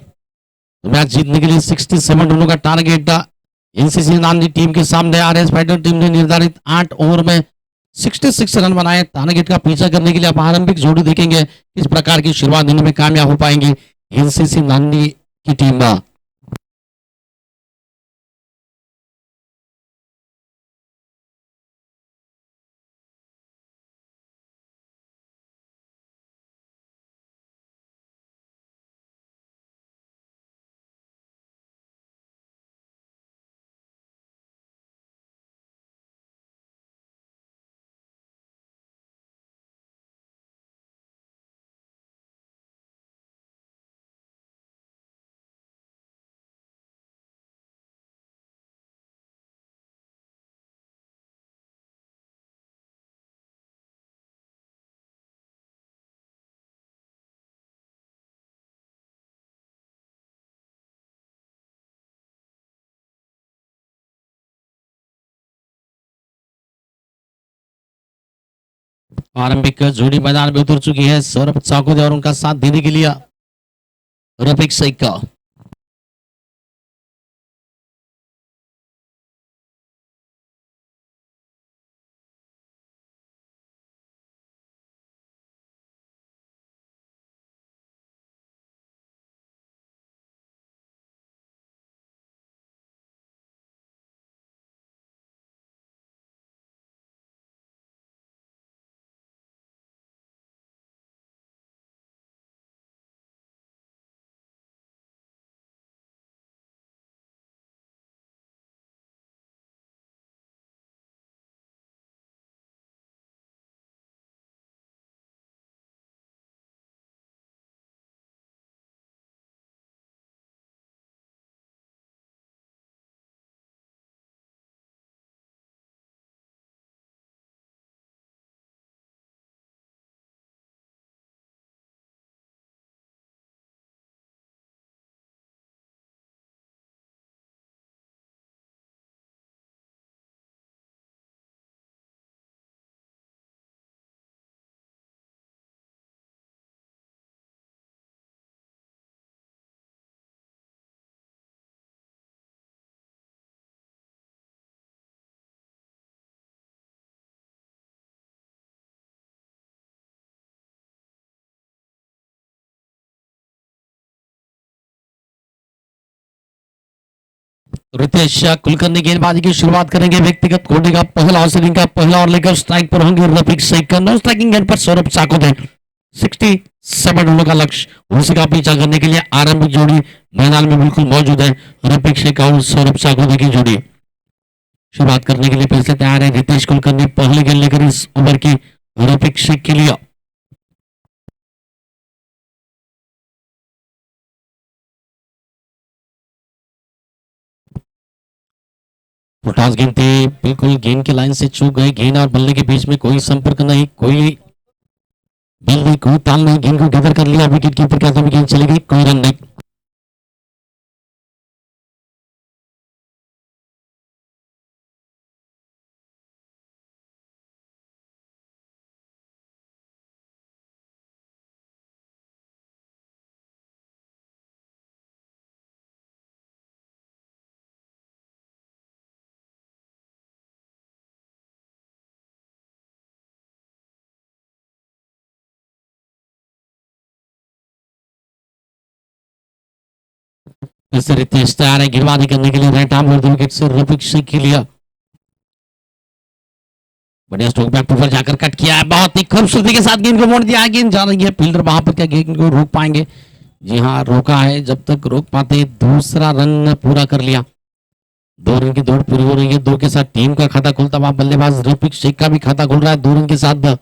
मैच जीतने के लिए 67 रनों का टारगेट एनसीसी नांदी टीम के सामने आरएस फाइटर टीम ने निर्धारित 8 ओवर में 66 रन बनाए. टारगेट का पीछा करने के लिए आप आरंभिक जोड़ी देखेंगे किस प्रकार की शुरुआत देने में कामयाब हो पाएंगी एनसीसी नांदी की टीम. आरंभिक जोड़ी मैदान में उतर चुकी है. सौरभ चाकोदे और उनका साथ देने के लिए रफीक शेख का रितेश कुलकर्णी गेंदबाजी की शुरुआत करेंगे। व्यक्तिगत कोटे का पहला और सीलिंग का पहला और लेकर स्ट्राइक पर होंगे रफीक शेख का। नो स्ट्राइकिंग एंड पर सौरभ चाको थे 67 रनों का लक्ष्य। उसी का पीछा करने के लिए आरंभिक जोड़ी मैदान में बिल्कुल मौजूद है। रफीक शेख और सौरभ चाको की जोड़ी शुरुआत करने के लिए फिर से तैयार है। रितेश कुलकर्णी पहले गेंद लेकर इस ओवर की रफीक शेख के लिए। फुटास गेंद थे, बिल्कुल गेंद की लाइन से चूक गए। गेंद और बल्ले के बीच में कोई संपर्क नहीं, कोई बल नहीं, कोई ताल नहीं। गेंद को गैदर कर लिया विकेट कीपर के हाथों में। गेंद चली गई, कोई रन नहीं। फिर से रितेश तैयार है गिरबाजी करने के लिए। राइट आर्म वर्ड विकेट से रफीक शेख के लिए। बढ़िया स्ट्रोक बैक पर जाकर कट किया है, बहुत ही खूबसूरती के साथ गेंद को मोड़ दिया। गेंद जा रही है फील्डर वहां पर, क्या गेंद को रोक पाएंगे? जी हाँ, रोका है। जब तक रोक पाते, दूसरा रन पूरा कर लिया। 2 रन की दौड़ पूरी हो रही है। 2 के साथ टीम का खाता खुलता हुआ बल्लेबाज रफीक शेख का भी खाता खुल रहा है 2 रन के साथ।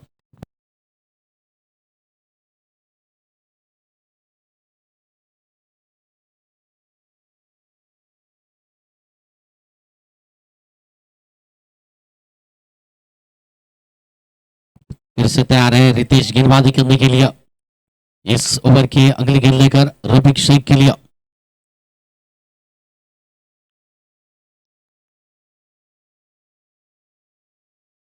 फिर से तैयार है रितेश गेंदबाजी करने के लिए। इस ओवर की अगली गेंद लेकर रफीक शेख के लिए।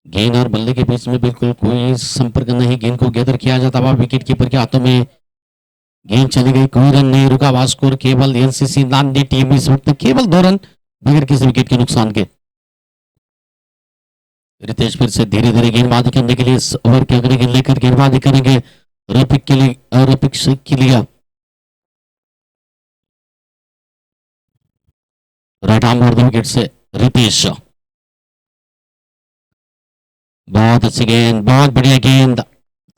गेंद और बल्ले के बीच में बिल्कुल कोई संपर्क नहीं। गेंद को गैदर किया जाता हुआ विकेट कीपर के हाथों में। गेंद चली गई, कोई रन नहीं। रुका हुआ स्कोर केवल एलसीसी नांदी टीम इस वक्त केवल 2 रन बगैर किसी विकेट के नुकसान के। रितेश फिर से धीरे धीरे गेंदबाजी करने के लिए इस ओवर की अगली गेंद लेकर गेंदबाजी करेंगे रफीक के लिए, रफीक शेख के लिए। Right arm over the wicket से रितेश। बहुत अच्छी गेंद, बहुत बढ़िया गेंद।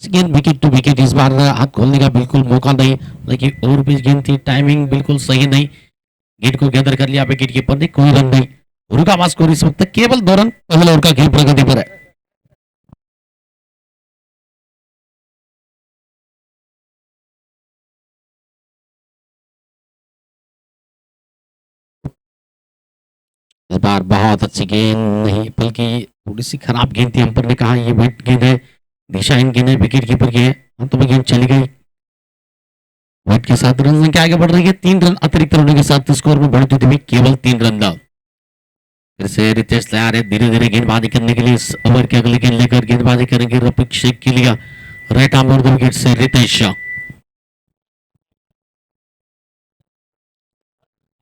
गेंद विकेट टू विकेट। इस बार हाथ खोलने का बिल्कुल मौका नहीं, लेकिन और भी गेंद थी, टाइमिंग बिल्कुल सही नहीं। गेंद को गैदर कर लिया विकेट कीपर ने, कोई रन नहीं। रुका हुआ स्कोर इस वक्त केवल 2 रन पहले ओवर का खेल प्रगति पर है। इस बार बहुत अच्छी गेंद नहीं, बल्कि थोड़ी सी खराब गेंद थी। अंपर ने कहा ये वेट गेंद है, दिशाहीन गेंद है, विकेट कीपर की है। तो गेंद चली गई। वेट के साथ रन संख्या आगे बढ़ रही है। 3 रन अतिरिक्त रनों के साथ स्कोर में बढ़ती हुई केवल 3 रन का। फिर से रितेश तैयार है धीरे धीरे गेंदबाजी करने के लिए। इस ओवर की अगली गेंद लेकर गेंदबाजी करेंगे रफीक शेख के लिए। Right arm over the wicket से रितेश।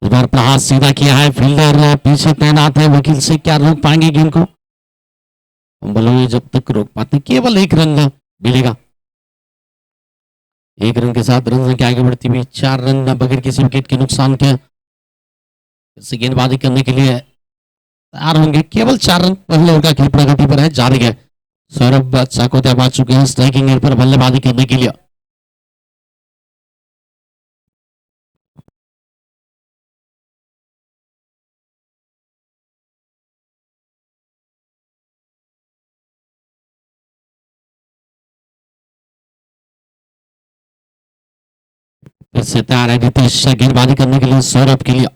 इस बार प्रहार सीधा किया है, फील्डर पीछे तैनात है। वकील से क्या रोक पाएंगे गेंद को? बल्ले जब तक रोक पाते केवल 1 रन मिलेगा। 1 रन के साथ रन संख्या आगे बढ़ती हुई 4 रन बगैर किसी विकेट के नुकसान के। गेंदबाजी करने के लिए तैयार होंगे। केवल 4 रन पहले ओवर का खेल प्रगति पर है, जारी है। सौरभ चाकोत्या बात चुके हैं स्ट्राइकिंग एंड पर बल्लेबाजी करने के लिए। फिर से तैयार है नीतीश गेंदबाजी करने के लिए सौरभ के लिए।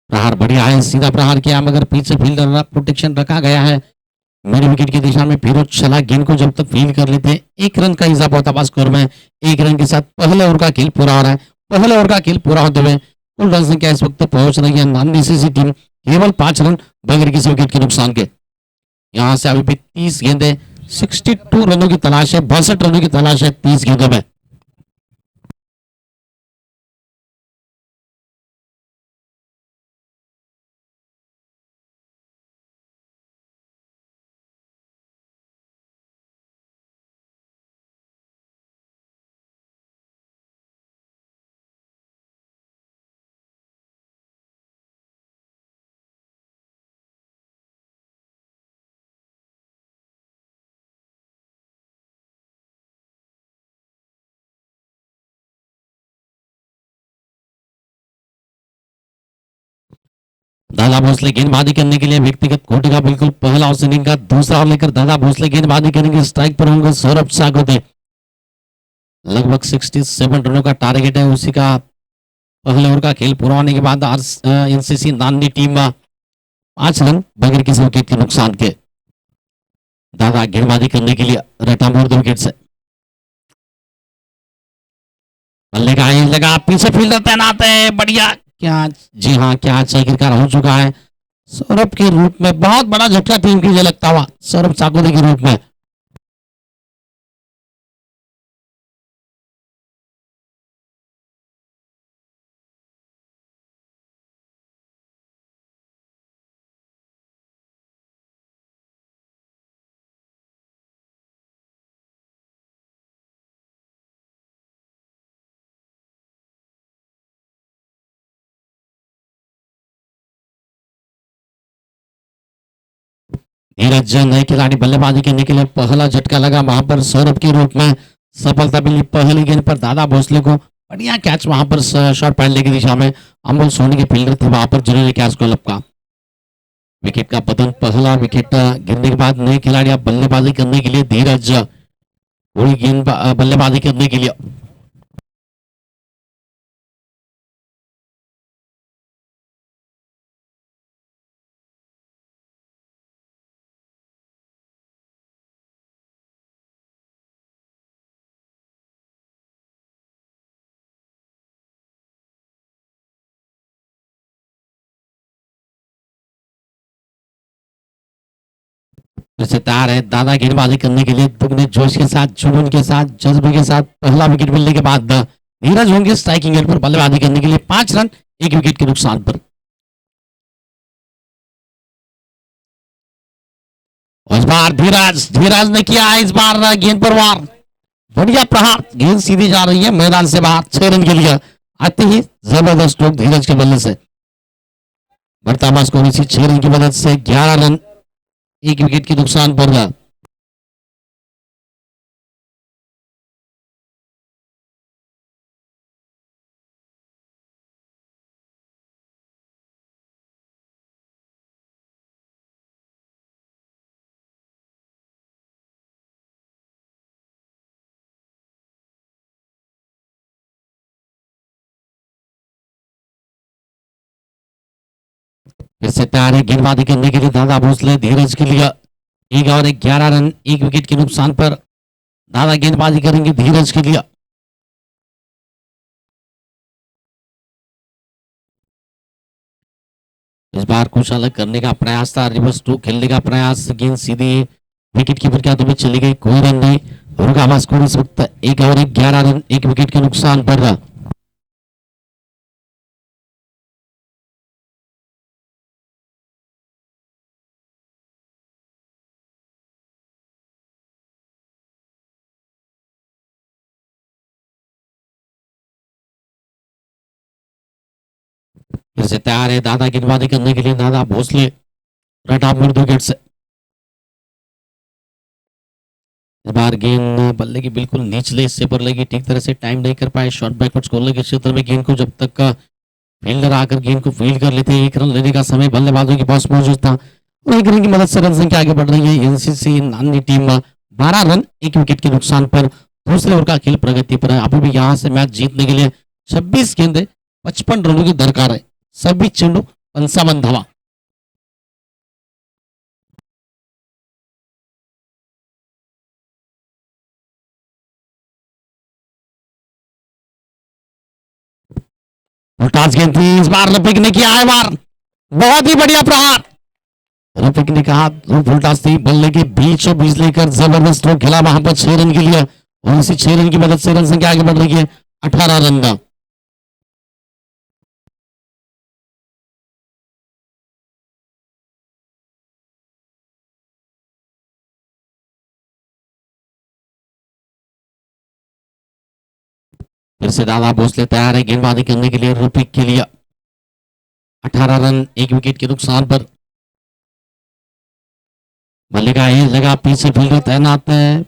प्रहार बढ़िया है, सीधा प्रहार किया, मगर पीछे फील्डर प्रोटेक्शन रखा गया है। मेरे विकेट की दिशा में फिरोज चला। गेंद को जब तक फील कर लेते 1 रन का इजाफा होता है स्कोर में। 1 रन के साथ पहले ओवर का खेल पूरा हो रहा है। पहले ओवर का खेल पूरा होते हुए कुल रन संख्या इस वक्त पहुंच रही है नान सी टीम केवल 5 रन बगैर किसी विकेट के नुकसान के। यहां से अभी भी 30 गेंदे 62 रनों की तलाश है, 62 रनों की तलाश है 30 गेंदों में। दादा भोसले गेंदबाजी करने के लिए व्यक्तिगत कोटे का बिल्कुल पहला और इनिंग का दूसरा ओवर लेकर दादा भोसले गेंदबाजी करेंगे। स्ट्राइक पर होंगे सौरभ सागोते। लगभग 67 रनों का टारगेट है उसी का। पहले ओवर का खेल पूरा होने के बाद एनसीसी नानी टीम 5 रन बगैर किसी विकेट के नुकसान के। दादा गेंदबाजी करने के लिए रटा मोड़ 2 विकेट से। बल्ले का आइज लगा, पीछे फील्डर तैनात है, बढ़िया क्या, जी हाँ क्या आखिरकार हो चुका है सौरभ के रूप में। बहुत बड़ा झटका टीम के लिए लगता हुआ सौरभ सागोते के रूप में। धीरज नए खिलाड़ी बल्लेबाजी करने के लिए पहला झटका लगा वहां पर सौरभ के रूप में। सफलता मिली पहली गेंद पर दादा भोसले को। बढ़िया कैच वहां पर शॉर्ट पैडले की दिशा में अमोल सोनी के फील्डर थे वहां पर जिन्होंने कैच को लपका। विकेट का पतन, पहला विकेट गिरने के बाद नए खिलाड़ी अब बल्लेबाजी करने के लिए धीरज पूरी गेंद बल्लेबाजी करने के लिए। फिर तैयार है दादा गेंदबाजी करने के लिए दुगने जोश के साथ, जुनून के साथ, जज्बे के साथ। पहला विकेट मिलने के बाद धीरज होंगे स्ट्राइकिंग एंड पर बल्लेबाजी करने के लिए 5 रन 1 विकेट के नुकसान पर। और इस बार धीरज ने किया इस बार गेंद पर वार। बढ़िया प्रहार, गेंद सीधी जा रही है मैदान से बाहर 6 रन के लिए। आते ही जबरदस्त स्ट्रोक धीरज के बल्ले से। बढ़ता हुआ स्कोर इसी 6 रन की मदद से 11 रन 1 विकेट के नुकसान पर रहा। फिर से तैयार है गेंदबाजी करने के लिए दादा भोसले। धीरज के लिए 1 ओवर 11 रन 1 विकेट के नुकसान पर दादा गेंदबाजी करेंगे धीरज के लिए। इस बार कुछ अलग करने का प्रयास था, रिवर्स टू खेलने का प्रयास। गेंद सीधी विकेट कीपर के हाथों में चली गई, कोई रन नहीं। रुका स्कोर इस वक्त 1 ओवर 11 रन 1 विकेट के नुकसान पर रहा। फिर से तैयार है दादा गेंदबाजी करने के लिए दादा भोसले। राइट हाफ में 2 विकेट से। इस बार गेंद बल्ले की बिल्कुल निचले हिस्से पर लगी, ठीक तरह से टाइम नहीं कर पाए। शॉर्ट बैकवर्ड खोलने के क्षेत्र में गेंद को जब तक फील्डर आकर गेंद को फील्ड कर लेते हैं, 1 रन लेने का समय बल्लेबाजों के पास मौजूद था। और 1 रन की मदद से रन संख्या आगे बढ़ रही है एनसीसी नानी टीम 12 रन 1 विकेट के नुकसान पर। दूसरे ओवर का खेल प्रगति पर है। अभी भी यहाँ से मैच जीतने के लिए 26 गेंदे 55 रनों की दरकार है। सभी चेंडू 55 धावा। टॉस गेंद थी, इस बार रफीक ने किया है बार, बहुत ही बढ़िया प्रहार। रफीक ने कहा फुलटास थी, बल्ले के बीचों बीच लेकर जबरदस्त स्ट्रोक खेला वहां पर 6 रन के लिए। और इसी 6 रन की मदद से रन संख्या आगे बढ़ रही है 18 रन का। फिर से दादा भोसले तैयार है गेंदबाजी करने के लिए रफीक के लिए। 18 रन 1 विकेट के नुकसान पर। बल्ले का एक जगह पीछे फील्डर तैनात है,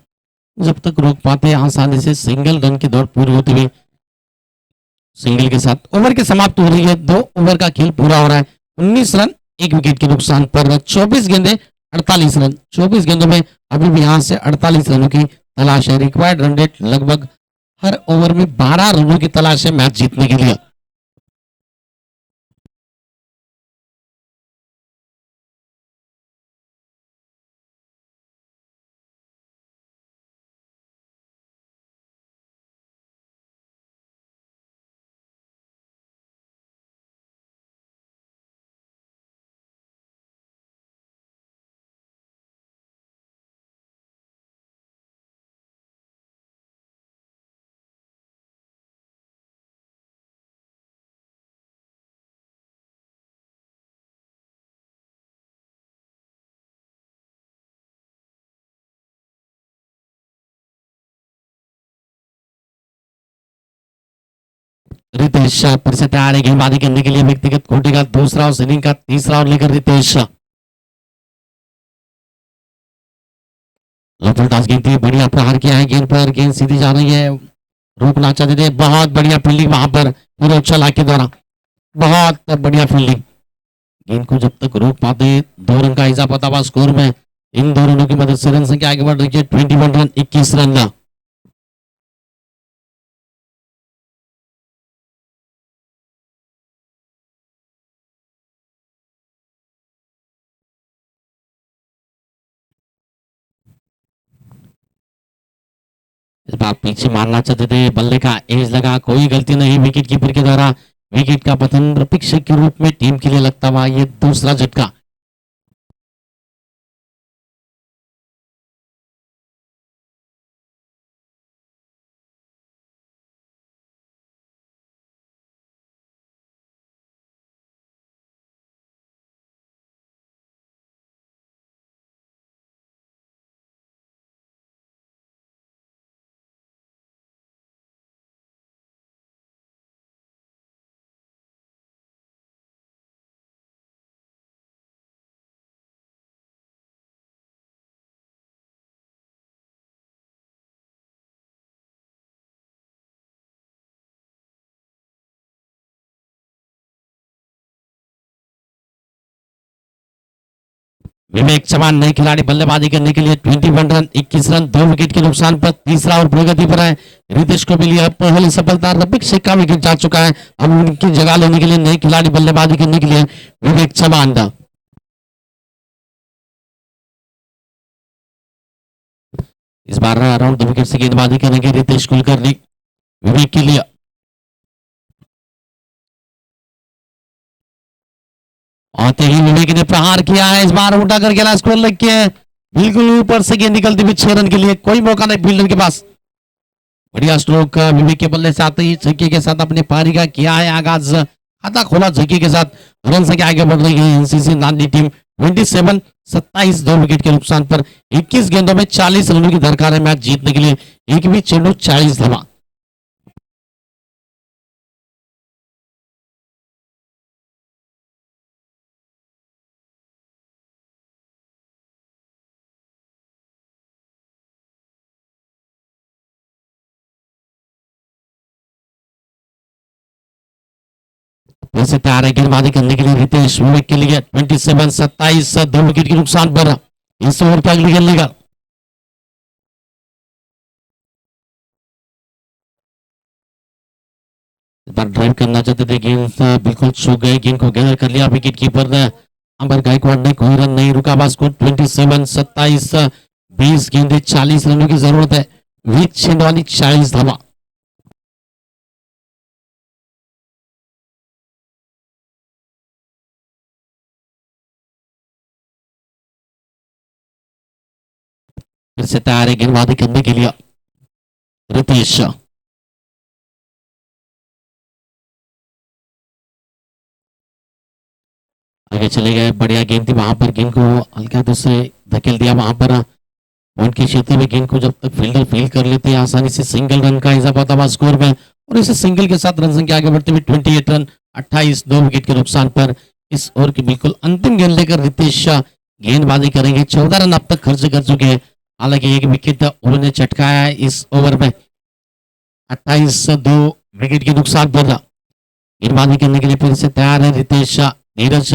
जब तक रोक पाते आसानी से सिंगल रन की दौड़ पूरी होती हुई सिंगल के साथ ओवर की समाप्त हो रही है। 2 ओवर का खेल पूरा हो रहा है। 19 रन एक विकेट के नुकसान पर 24 गेंदे 48 रन। 24 गेंदों में अभी भी यहां से 48 रनों की तलाश है। रिक्वायर्ड रन रेट लगभग हर ओवर में 12 रनों की तलाश है मैच जीतने के लिए। रितेश फिर से तैयार है गेंदबाजी करने के लिए। व्यक्तिगत कोटे का दूसरा और इनिंग का तीसरा और लेकर रितेश लफुलटास गेंद थी, बढ़िया प्रहार किया है गेंद पर। गेंद सीधी जा रही है, रोकना चाहते थे। बहुत बढ़िया फील्डिंग वहां पर फिरोज चला के द्वारा, बहुत बढ़िया फील्डिंग। गेंद को जब तक रोक पाते 2 रन का इजाफा था स्कोर में। इन 2 रनों की मदद से रन संख्या आगे बढ़ रही है 21 रन 21 रन। इस बार पीछे मारना चाहते थे, बल्ले का एज लगा, कोई गलती नहीं विकेट कीपर के द्वारा। विकेट का पतन रफीक के रूप में टीम के लिए लगता हुआ ये दूसरा झटका। विवेक चौहान नए खिलाड़ी बल्लेबाजी करने के लिए 21 रन 21 रन 2 विकेट के नुकसान पर तीसरा और प्रगति पर है। रितेश को मिली है पहली सफलता। रफीक शेख का विकेट जा चुका है। अब उनकी जगह लेने के लिए नए खिलाड़ी बल्लेबाजी करने के लिए विवेक चौहान। इस बार अराउंड 2 विकेट से गेंदबाजी करेंगे रितेश कुलकर्णी विवेक के लिए। आते ही विवेक ने प्रहार किया है, इस बार उठा कर खेला, स्कोर लिख के बिल्कुल ऊपर से गेंद निकलती हुई 6 रन के लिए। कोई मौका नहीं फील्डर के पास। बढ़िया स्ट्रोक विवेक के बल्ले से आते ही छक्के के साथ अपने पारी का किया है आगाज। खाता खोला छक्के के साथ, रन से आगे बढ़ रही है एनसीसी नानी टीम 27-27 2 विकेट के नुकसान पर। 21 गेंदों में 40 रनों की दरकार है मैच जीतने के लिए। एक भी चेंडू 40 धावा। वैसे तैयार है गेंदबाजी करने के लिए रितेश विवेक के लिए। 27-27 2 विकेट के नुकसान पर इस ओवर का अगली गेंद लेगा। बार ड्राइव करना चाहते थे, गेंद बिल्कुल छू गए, गेंद को गैदर कर लिया विकेट कीपर ने। अंबर गायकवाड़ ने कोई रन नहीं रुका, बस को 27-27 20 गेंदे 40 रनों की जरूरत है। वीक छेड़ वाली 40 धावा। फिर से तैयार है गेंदबाजी करने के लिए रितेश। आगे चले गए, बढ़िया गेंद थी वहां पर, गेंद को हल्का हाथों से धकेल दिया वहां पर। पॉइंट के क्षेत्र में गेंद को जब तक फील्डर फील कर लेते हैं आसानी से सिंगल रन का इजाफा था स्कोर में। और इसे सिंगल के साथ रन संख्या आगे बढ़ते हुए 28 रन 28 2 विकेट के नुकसान पर। इस ओवर की बिल्कुल अंतिम गेंद लेकर रितेश गेंदबाजी करेंगे। 14 रन अब तक खर्च कर चुके हैं, हालांकि एक विकेट उन्होंने चटकाया है इस ओवर में। 28 2 विकेट के नुकसान पर गेंदबाजी करने के लिए फिर से तैयार है रितेश। नीरज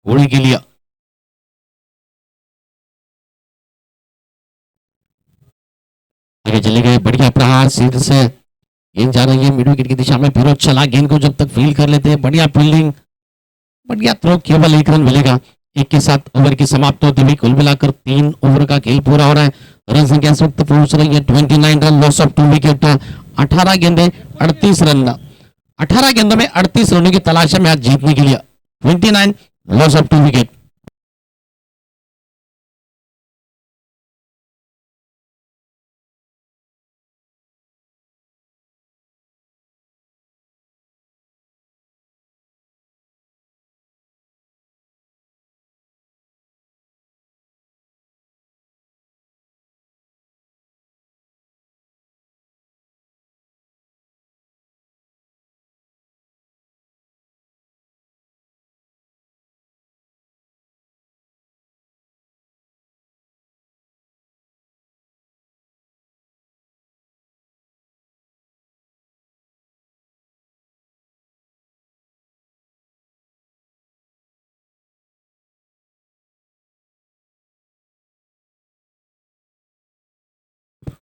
घोड़े के लिए आगे चले गए, बढ़िया प्रहार सीधे से गेंद जा रही है मिड विकेट की दिशा में, फिरोज चला गेंद को जब तक फील कर लेते हैं, बढ़िया फील्डिंग, बढ़िया थ्रो, केवल एक रन मिलेगा। एक के साथ ओवर की समाप्त होती हुई कुल मिलाकर 3 ओवर का खेल पूरा हो रहा है। रन संख्या इस वक्त पहुंच रही है 29 रन, लॉस ऑफ 2 विकेट, 18 गेंदे 38 रन, 18 गेंदों में 38 रनों की तलाश है मैच जीतने के लिए। 29 लॉस ऑफ 2 विकेट।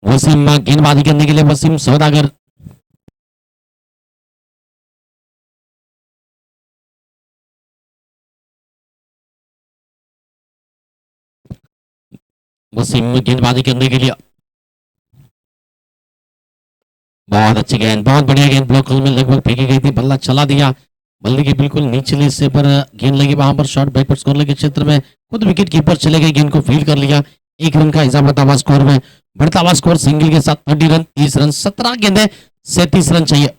वसीम गेंदबाजी करने के लिए, वसीम सौदागर वसीम गेंदबाजी करने के लिए, बहुत अच्छी गेंद, बहुत बढ़िया गेंद, ब्लॉक में लगभग फेंकी गई थी, बल्ला चला दिया, बल्ले के बिल्कुल निचले हिस्से पर गेंद लगी, वहां पर शॉट बैकवर्ड स्कोर के क्षेत्र में खुद विकेट कीपर चले गए, गेंद को फील्ड कर लिया, 1 रन का इजाफा हुआ स्कोर में, बढ़ता हुआ स्कोर सिंगल के साथ 30 रन, 30 रन, 17 गेंदे 37 रन चाहिए।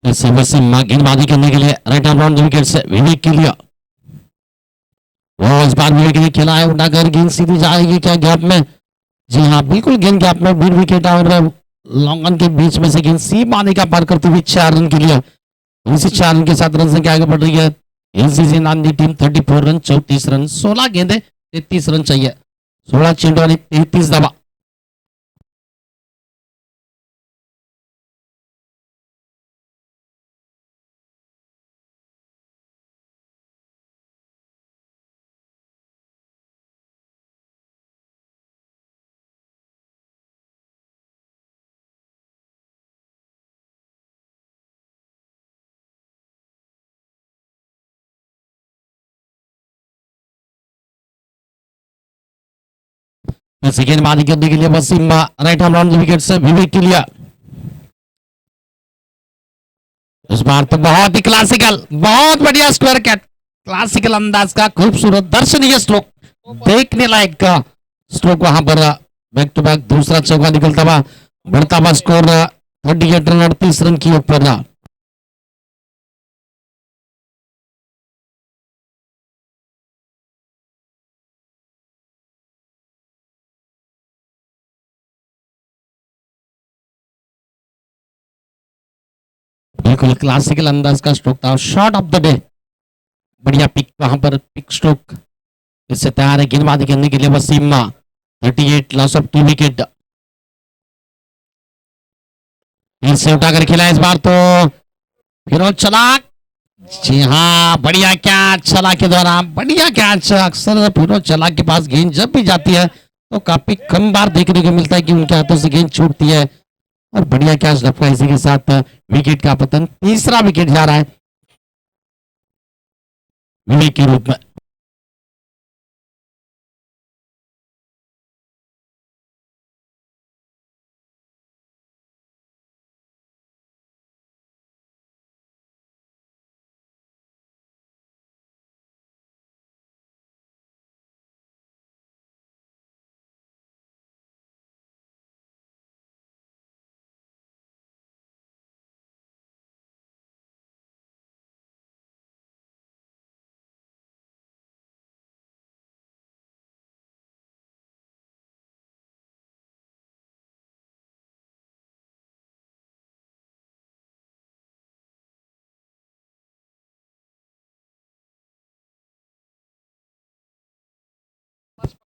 वसीम गेंदबाजी करने के लिए राइट आर्म राउंड विकेट से विवेक के लिए, वो इस बार विवेक ने खेला है, उठाकर गेंद सीधी जाएगी क्या गैप में? जी हाँ, बिल्कुल गेंद गैप में, मिड विकेट और लॉन्ग ऑन के बीच में से गेंद सी माने का पार करती हुई 4 रन के लिए, इसी 4 रन के साथ रन संख्या आगे बढ़ रही है। एनसीसी नांदी टीम 34 रन, 34 रन, 16 गेंदे 33 रन चाहिए, 16 चेंडू वाली 33 दबा। गेंदबाजी करने के लिए Wasim right arm round wicket से विवेक के लिए, इस बार तो बहुत ही क्लासिकल, बहुत बढ़िया स्क्वायर कैट, क्लासिकल अंदाज का खूबसूरत दर्शनीय स्ट्रोक, देखने लायक का स्ट्रोक, वहां पर बैक टू बैक दूसरा चौका निकलता हुआ, बढ़ता हुआ स्कोर 38 रन, 38 रन की ऊपर। बिल्कुल क्लासिकल अंदाज का स्ट्रोक था, शॉट ऑफ द डे, बढ़िया पिक, वहां पर पिक स्ट्रोक इससे तैयार है गेंदबाजी करने के लिए वसीम। 38 लॉस ऑफ 2 विकेट, फिर से उठाकर खेला इस बार तो फिरोज चला, जी हाँ, बढ़िया कैच चला के दौरान, बढ़िया कैच, अक्सर फिरोज चला के पास गेंद जब भी जाती है तो काफी कम बार देखने को मिलता है कि उनके हाथों से गेंद छूटती है, और बढ़िया कैच लपका, इसी के साथ विकेट का पतन, तीसरा विकेट जा रहा है विवेक के रूप में।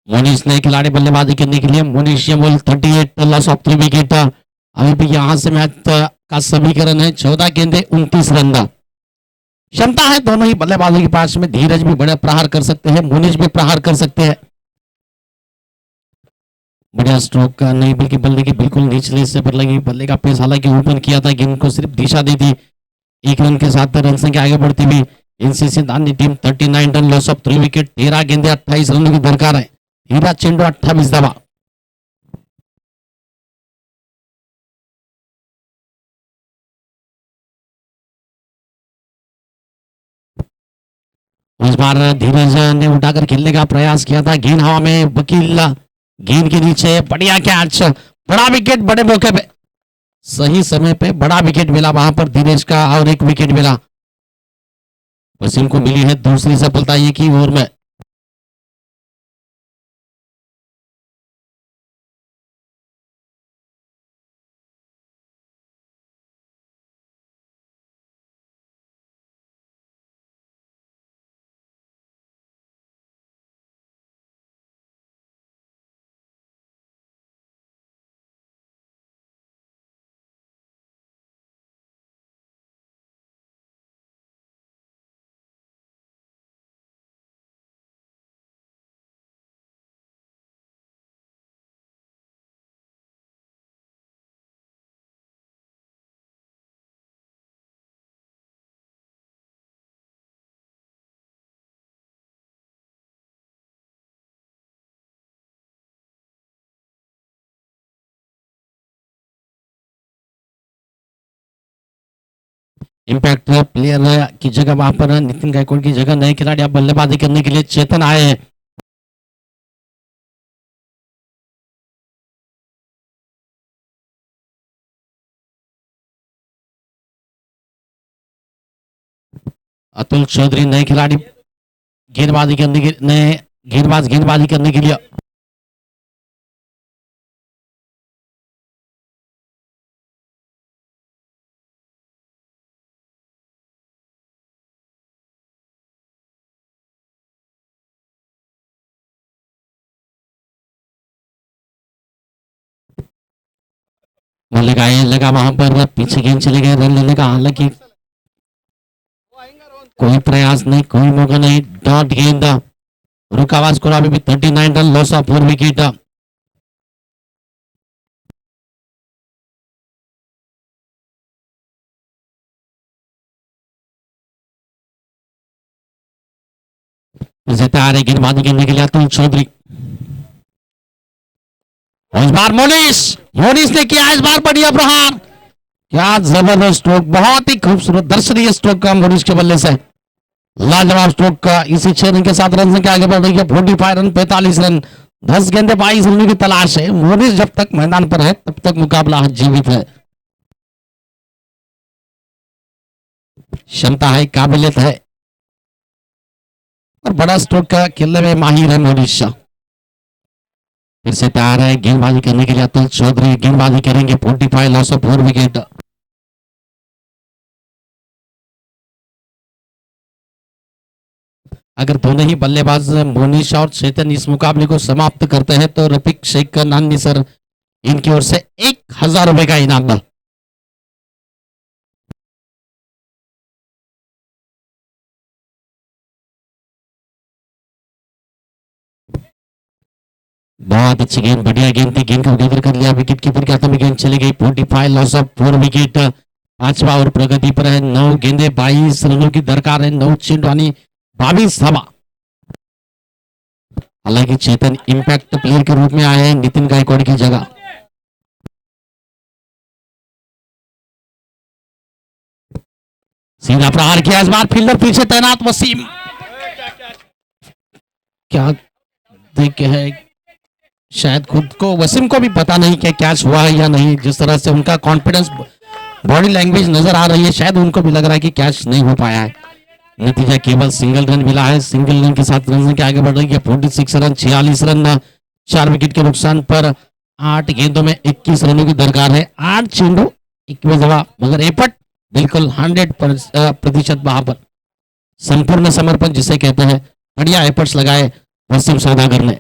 मोनिश ने खिलाड़ी बल्लेबाजी करने के लिए मोनिश यमुल 38 लॉस ऑफ 3 विकेट। अभी भी यहां से मैच का समीकरण है 14 गेंदे 29 रन का। क्षमता है दोनों ही बल्लेबाजों के पास में। धीरज भी बड़े प्रहार कर सकते हैं, मोनिश भी प्रहार कर सकते हैं। बढ़िया स्ट्रोक का नहीं बल्कि बल्ले की बिल्कुल निचले हिस्से पर लगी। बल्ले का पेस हालांकि ओपन किया था, गेंद को सिर्फ दिशा दी थी। एक रन के साथ रन संख्या आगे बढ़ती हुई एनसीसी दानी team 39 run loss of 3 wicket. 13 गेंदे 28 रनों की दरकार है। हीरा चेंडू 28 दबा। इस बार धीरज ने उठाकर खेलने का प्रयास किया था। गेंद हवा में, वकील गेंद के नीचे, बढ़िया कैच, बड़ा विकेट बड़े मौके पे, सही समय पे बड़ा विकेट मिला वहां पर धीरज का और एक विकेट मिला। वसीम को मिली है दूसरी सफलता एक ही ओवर में। इम्पैक्ट प्लेयर की जगह वहां पर नितिन गायकवाड़ की जगह नए खिलाड़ी अब बल्लेबाजी करने के लिए चेतन आए हैं। अतुल चौधरी नए खिलाड़ी गेंदबाजी करने के नए गेंदबाजी करने के लिए। लगा वहां पर पीछे गेंद चले गए रन लेने का। हालांकि कोई प्रयास नहीं, कोई मौका नहीं। डॉट गेंद, रुकावा स्कोर अभी भी 39 रन लॉस ऑफ 4 विकेट। तैयार है गेंदबाजी करने के लिए अतुल चौधरी। इस बार मोनिश ने किया इस बार बढ़िया प्रहार। क्या जबरदस्त स्ट्रोक, बहुत ही खूबसूरत दर्शनीय स्ट्रोक का मोनिश के बल्ले से। लाजवाब स्ट्रोक का। इसी 6 रन के साथ रन संख्या आगे बढ़ रही है 45 रन 45 रन। 10 गेंदे 22 रनों की तलाश है। मोनिश जब तक मैदान पर है तब तक मुकाबला जीवित है। क्षमता है, काबिलियत है और बड़ा स्ट्रोक का खेलने में माहिर है मोनिश। फिर से तैयार है गेंदबाजी करने के लिए अतुल चौधरी। गेंदबाजी करेंगे 45 लॉस ऑफ 4 विकेट। अगर दोनों ही बल्लेबाज मोनिश और चेतन इस मुकाबले को समाप्त करते हैं तो रफीक शेख नानी सर इनकी ओर से 1000 रुपए का इनाम मिला। बहुत अच्छी गेंद, बढ़िया गेंद थी। गेंद को गैदर कर लिया विकेट कीपर के हाथों में। गेंद चली गई 45 लॉस ऑफ 4 विकेट। 5वां ओवर प्रगति पर है। 9 गेंदे 22 रनों की दरकार है। 9 चेंडू 22 धावा। हालांकि चेतन इंपैक्ट प्लेयर के रूप में आए हैं नितिन गायकवाड़ की जगह। सीधा प्रहार किया इस बार फील्डर पीछे तैनात वसीम। क्या देखे है, शायद खुद को वसीम को भी पता नहीं कि कैच हुआ है या नहीं। जिस तरह से उनका कॉन्फिडेंस, बॉडी लैंग्वेज नजर आ रही है, शायद उनको भी लग रहा है कि कैच नहीं हो पाया है। नतीजा केवल सिंगल रन मिला है। सिंगल रन के साथ रन के आगे बढ़ रही है 46 रन 46 रन 4 विकेट के नुकसान पर। 8 गेंदों में 21 रनों की दरकार है। 8 चेंडू 21 दवा, मगर एफर्ट बिल्कुल 100% वहां पर संपूर्ण समर्पण जिसे कहते हैं। बढ़िया एफर्ट्स लगाए वसीम सौदागर ने।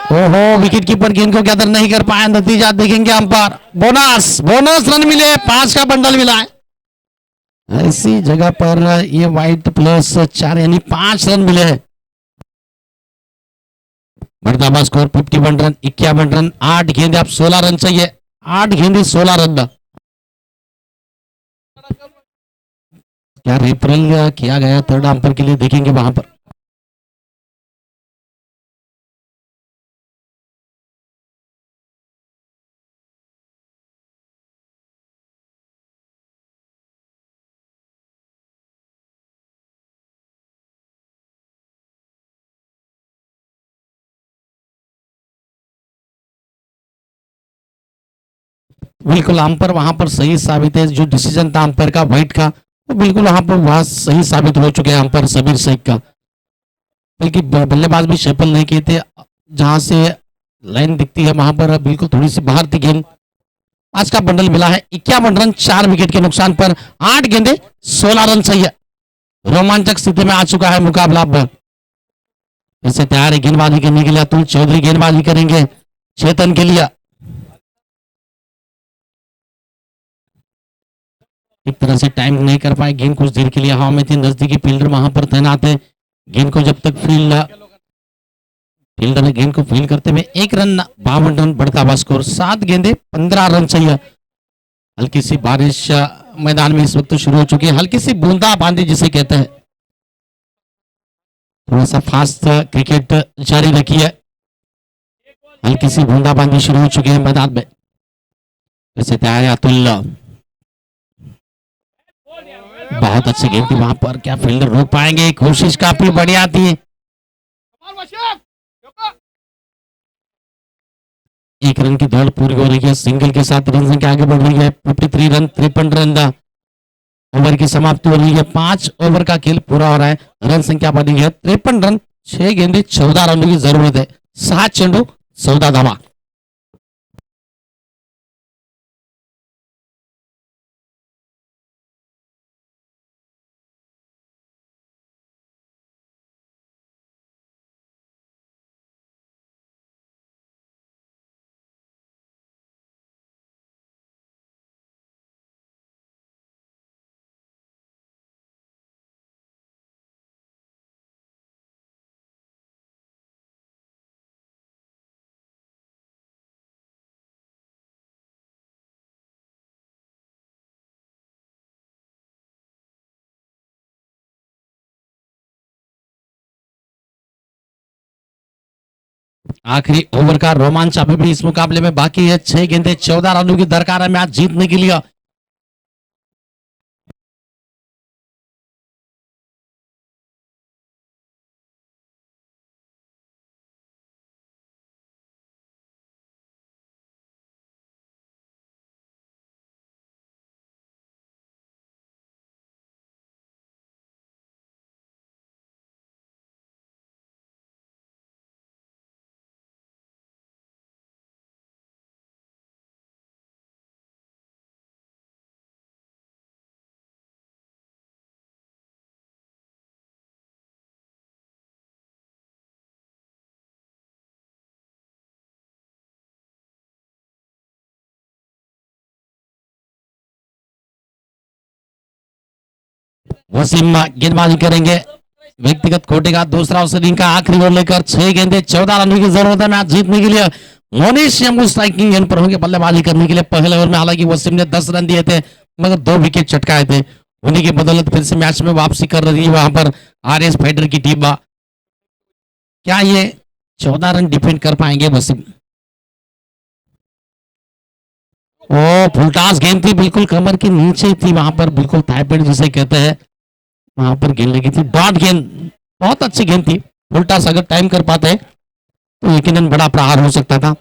ओहो, विकेट कीपर गेंद को गैदर नहीं कर पाया, नतीजा देखेंगे अंपायर। बोनस बोनस रन मिले, 5 का बंडल मिला है। ऐसी जगह पर ये वाइट प्लस 4 यानी 5 रन मिले हैं। बढ़ता हुआ स्कोर 51 रन, 51 रन, 8 गेंदे, अब 16 रन चाहिए, 8 गेंदे 16 रन। क्या रेफरल किया गया थर्ड अंपायर के लिए, देखेंगे वहां पर। बिल्कुल अंपायर वहां पर सही साबित है, जो डिसीजन था अंपायर का व्हाइट का, वो बिल्कुल वहां पर वहां सही साबित हो चुके हैं अंपायर सबीर शेख का। बल्कि बल्लेबाज भी शेपल नहीं किए थे, जहां से लाइन दिखती है वहां पर बिल्कुल थोड़ी सी बाहर थी गेंद। आज का बंडल मिला है 51 रन, 4 विकेट के नुकसान पर, 8 गेंदे 16 रन चाहिए। रोमांचक स्थिति में आ चुका है मुकाबला। अब इसे तैयार है गेंदबाजी करने के लिए, अतुल चौधरी गेंदबाजी करेंगे चेतन के लिए। एक तरह से टाइम नहीं कर पाए, गेंद कुछ देर के लिए हवा में थी, नजदीकी फील्डर वहां पर तैनात है। गेंद को जब तक फील्डर ने गेंद को फील्ड करते हुए 1 रन, 52 रन, बढ़ता हुआ स्कोर, 7 गेंदे 15 रन चाहिए। हल्की सी बारिश मैदान में इस वक्त शुरू हो चुकी है, हल्की सी बूंदाबांदी जिसे कहते हैं। थोड़ा सा फास्ट क्रिकेट जारी रखी है, हल्की सी बूंदाबांदी शुरू हो चुकी है मैदान में। वैसे तैयार है अतुल, बहुत अच्छी गेंद थी वहां पर, क्या फील्डर रोक पाएंगे, कोशिश काफी बढ़िया थी। 1 रन की दौड़ पूरी हो रही है, सिंगल के साथ रन संख्या आगे बढ़ रही है, 53 रन, 53 रन। ओवर की समाप्ति हो रही है, 5 ओवर का खेल पूरा हो रहा है, रन संख्या बढ़ी है 53 रन, 6 गेंदे 14 रन की जरूरत है, 7 चेंडू 14 धावा। आखिरी ओवर का रोमांच अभी भी इस मुकाबले में बाकी है, 6 गेंदे 14 रनों की दरकार है मैच जीतने के लिए। वसीम गेंदबाजी करेंगे, व्यक्तिगत कोटे का दूसरा ओवरिंग का आखिरी ओवर लेकर 6 गेंदे 14 रनों की जरूरत है मैच जीतने के लिए। मोनिश यंगू स्ट्राइकिंग एंड पर होंगे बल्लेबाजी करने के लिए। पहले ओवर में हालांकि वसीम ने 10 रन दिए थे, मगर 2 विकेट चटकाए थे, उन्हीं की बदौलत फिर से मैच में वापसी कर रही है वहां पर आरएस फाइटर की टीम। क्या ये 14 रन डिफेंड कर पाएंगे वसीम? ओ फुलटास गेंद थी, बिल्कुल कमर के नीचे थी वहां पर, बिल्कुल थाईपेड जिसे कहते हैं, वहां पर गेंद लगी थी, डॉट गेंद, बहुत अच्छी गेंद थी। फुलटास अगर टाइम कर पाते तो यकीनन बड़ा प्रहार हो सकता था।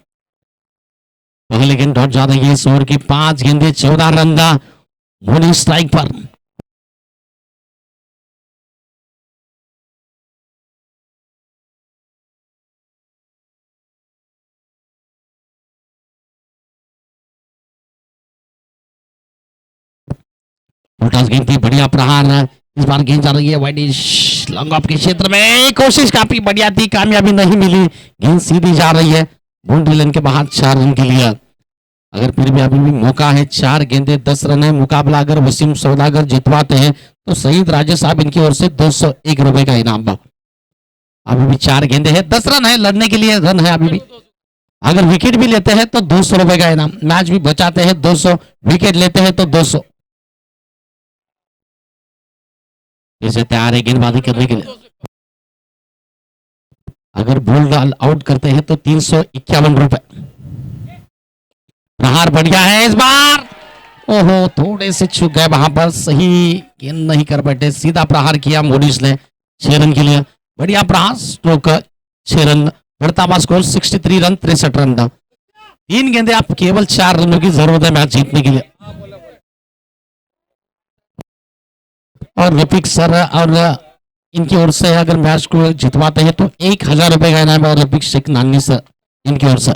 पहले गेंद डॉट जा रही है इस ओवर की, 5 गेंदे 14 रन का मोनी स्ट्राइक पर। फुलटास गेंद थी, बढ़िया प्रहार इस बार गेंद जा रही है वाइडिश लॉन्ग ऑफ के क्षेत्र में, कोशिश काफी बढ़िया थी, कामयाबी नहीं मिली, गेंद सीधी जा रही है बाउंड्री लाइन के बाहर 4 रन के लिए। अगर फिर भी अभी भी मौका है, 4 गेंदे 10 रन है मुकाबला। अगर वसीम सौदागर जितवाते हैं तो शहीद राजेश साहब इनकी ओर से 201 रुपए का इनाम। अभी भी 4 गेंदे हैं, 10 रन है, लड़ने के लिए रन है अभी भी। अगर विकेट भी लेते हैं तो 200 रुपए का इनाम, मैच भी बचाते हैं 200, विकेट लेते हैं तो 200। इसे तैयार है गेंदबाजी करने के लिए। अगर बोल्ड आउट करते हैं तो 351 रुपए। प्रहार बढ़िया है इस बार, ओहो थोड़े से चूक गए वहां पर, सही गेंद नहीं कर बैठे, सीधा प्रहार किया मोनिश ने 6 रन के लिए। बढ़िया प्रहार, स्ट्रोक 6 रन, बढ़ता हुआ स्कोर 63 रन 63 रन था। 3 गेंदे, आप केवल 4 रनों की जरूरत है मैच जीतने के लिए। और रफीक सर और इनकी ओर से अगर मैच को जितवाते हैं तो 1000 रुपए का इनाम है, और रफीक शेख नानी सर इनकी ओर से।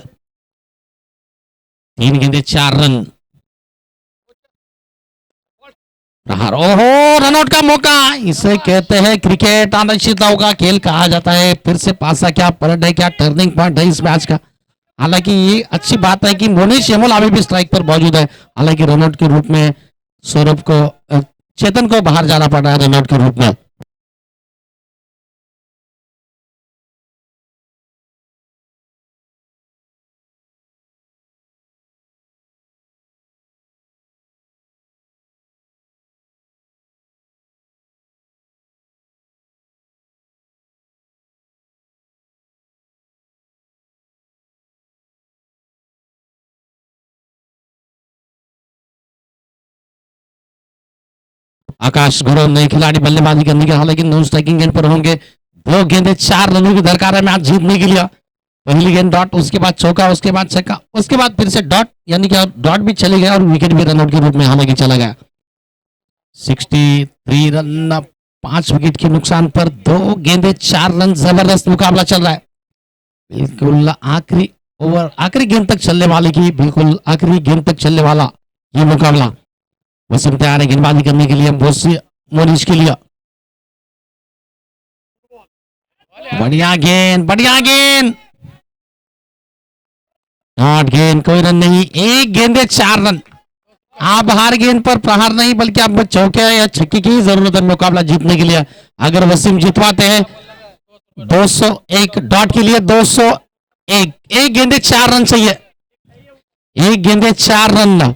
3 गेंदे 4 रन। प्रहार, ओहो रनआउट का मौका, इसे कहते हैं क्रिकेट अनिश्चितताओं का खेल कहा जाता है। फिर से पासा क्या पलट है, क्या टर्निंग पॉइंट है इस मैच का। हालांकि ये अच्छी बात है कि मोनिश हेमल अभी भी स्ट्राइक पर मौजूद है, हालांकि रनआउट के रूप में सौरभ को, चेतन को बाहर जाना पड़ रहा है रनआउट के रूप में। आकाश गौरव नए खिलाड़ी बल्लेबाजी करने के, हालांकि नॉन स्ट्राइकिंग गेंद पर होंगे। 2 गेंदे 4 रनों की दरकार है मैच जीतने के लिए। पहली गेंद डॉट, उसके बाद चौका, उसके बाद छक्का, उसके बाद फिर से डॉट, यानी कि डॉट भी चले गया और विकेट भी रनआउट के रूप में हालांकि चला गया। 63 रन, 5 विकेट के नुकसान पर 2 गेंदे 4 रन, जबरदस्त मुकाबला चल रहा है। बिल्कुल आखिरी ओवर, आखिरी गेंद तक चलने वाले की, बिल्कुल आखिरी गेंद तक चलने वाला ये मुकाबला। वसीम तैयार है गेंदबाजी करने के लिए मोनिश के लिए। बढ़िया गेंद, बढ़िया गेंद, डॉट गेंद, कोई रन नहीं, 1 गेंदे 4 रन। आप हर गेंद पर प्रहार नहीं बल्कि आपको चौके या छक्के की जरूरत है मुकाबला जीतने के लिए। अगर वसीम जितवाते हैं 201, डॉट के लिए 201, 1 गेंदे 4 रन चाहिए, 1 गेंदे 4 रन,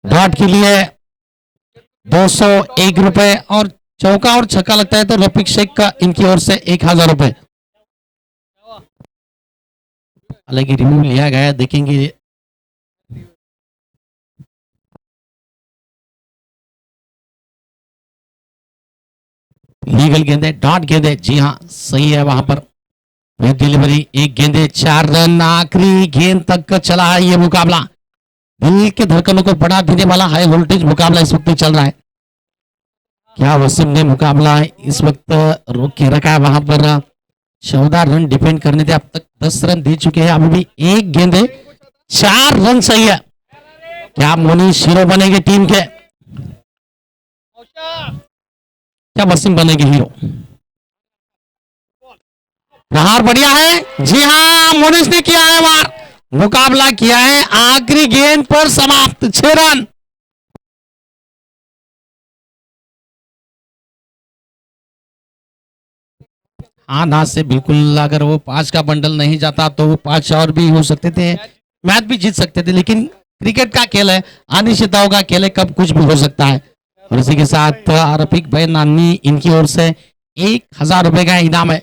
डॉट के लिए 201 रुपए, और चौका और छक्का लगता है तो रफीक शेख का इनकी ओर से 1000 रुपए। हालांकि रिव्यू लिया गया, देखेंगे। लीगल गेंदे, डॉट गेंदे, जी हाँ सही है वहां पर। डिलीवरी, 1 गेंदे 4 रन, आखिरी गेंद तक चला है ये मुकाबला। दिल के धड़कनों को बढ़ा देने वाला हाई वोल्टेज मुकाबला इस वक्त चल रहा है। क्या वसीम ने मुकाबला इस वक्त रोक के रखा है वहां पर। 14 रन डिफेंड करने थे, अब तक 10 रन दे चुके हैं। अभी भी 1 गेंदे 4 रन सही है। क्या मोनिश हीरो बनेंगे टीम के, क्या वसीम बनेंगे हीरो। प्रहार बढ़िया है, जी हाँ मोनिश ने किया है वार, मुकाबला किया है, आखिरी गेंद पर समाप्त, 6 रन। हाँ ना से बिल्कुल, अगर वो 5 का बंडल नहीं जाता तो वो 5 और भी हो सकते थे, मैच भी जीत सकते थे, लेकिन क्रिकेट का खेल है, अनिश्चितताओं का खेल है, कब कुछ भी हो सकता है। और इसी के साथ रफीक भाई नानी इनकी ओर से 1000 रुपए का इनाम है।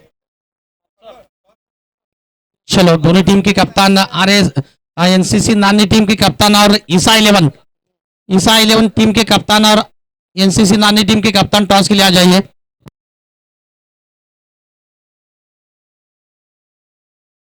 चलो दोनों टीम के कप्तान एनसीसी नानी टीम के कप्तान और ईसा 11 टीम के कप्तान और एनसीसी नानी टीम के कप्तान टॉस के लिए आ जाइए।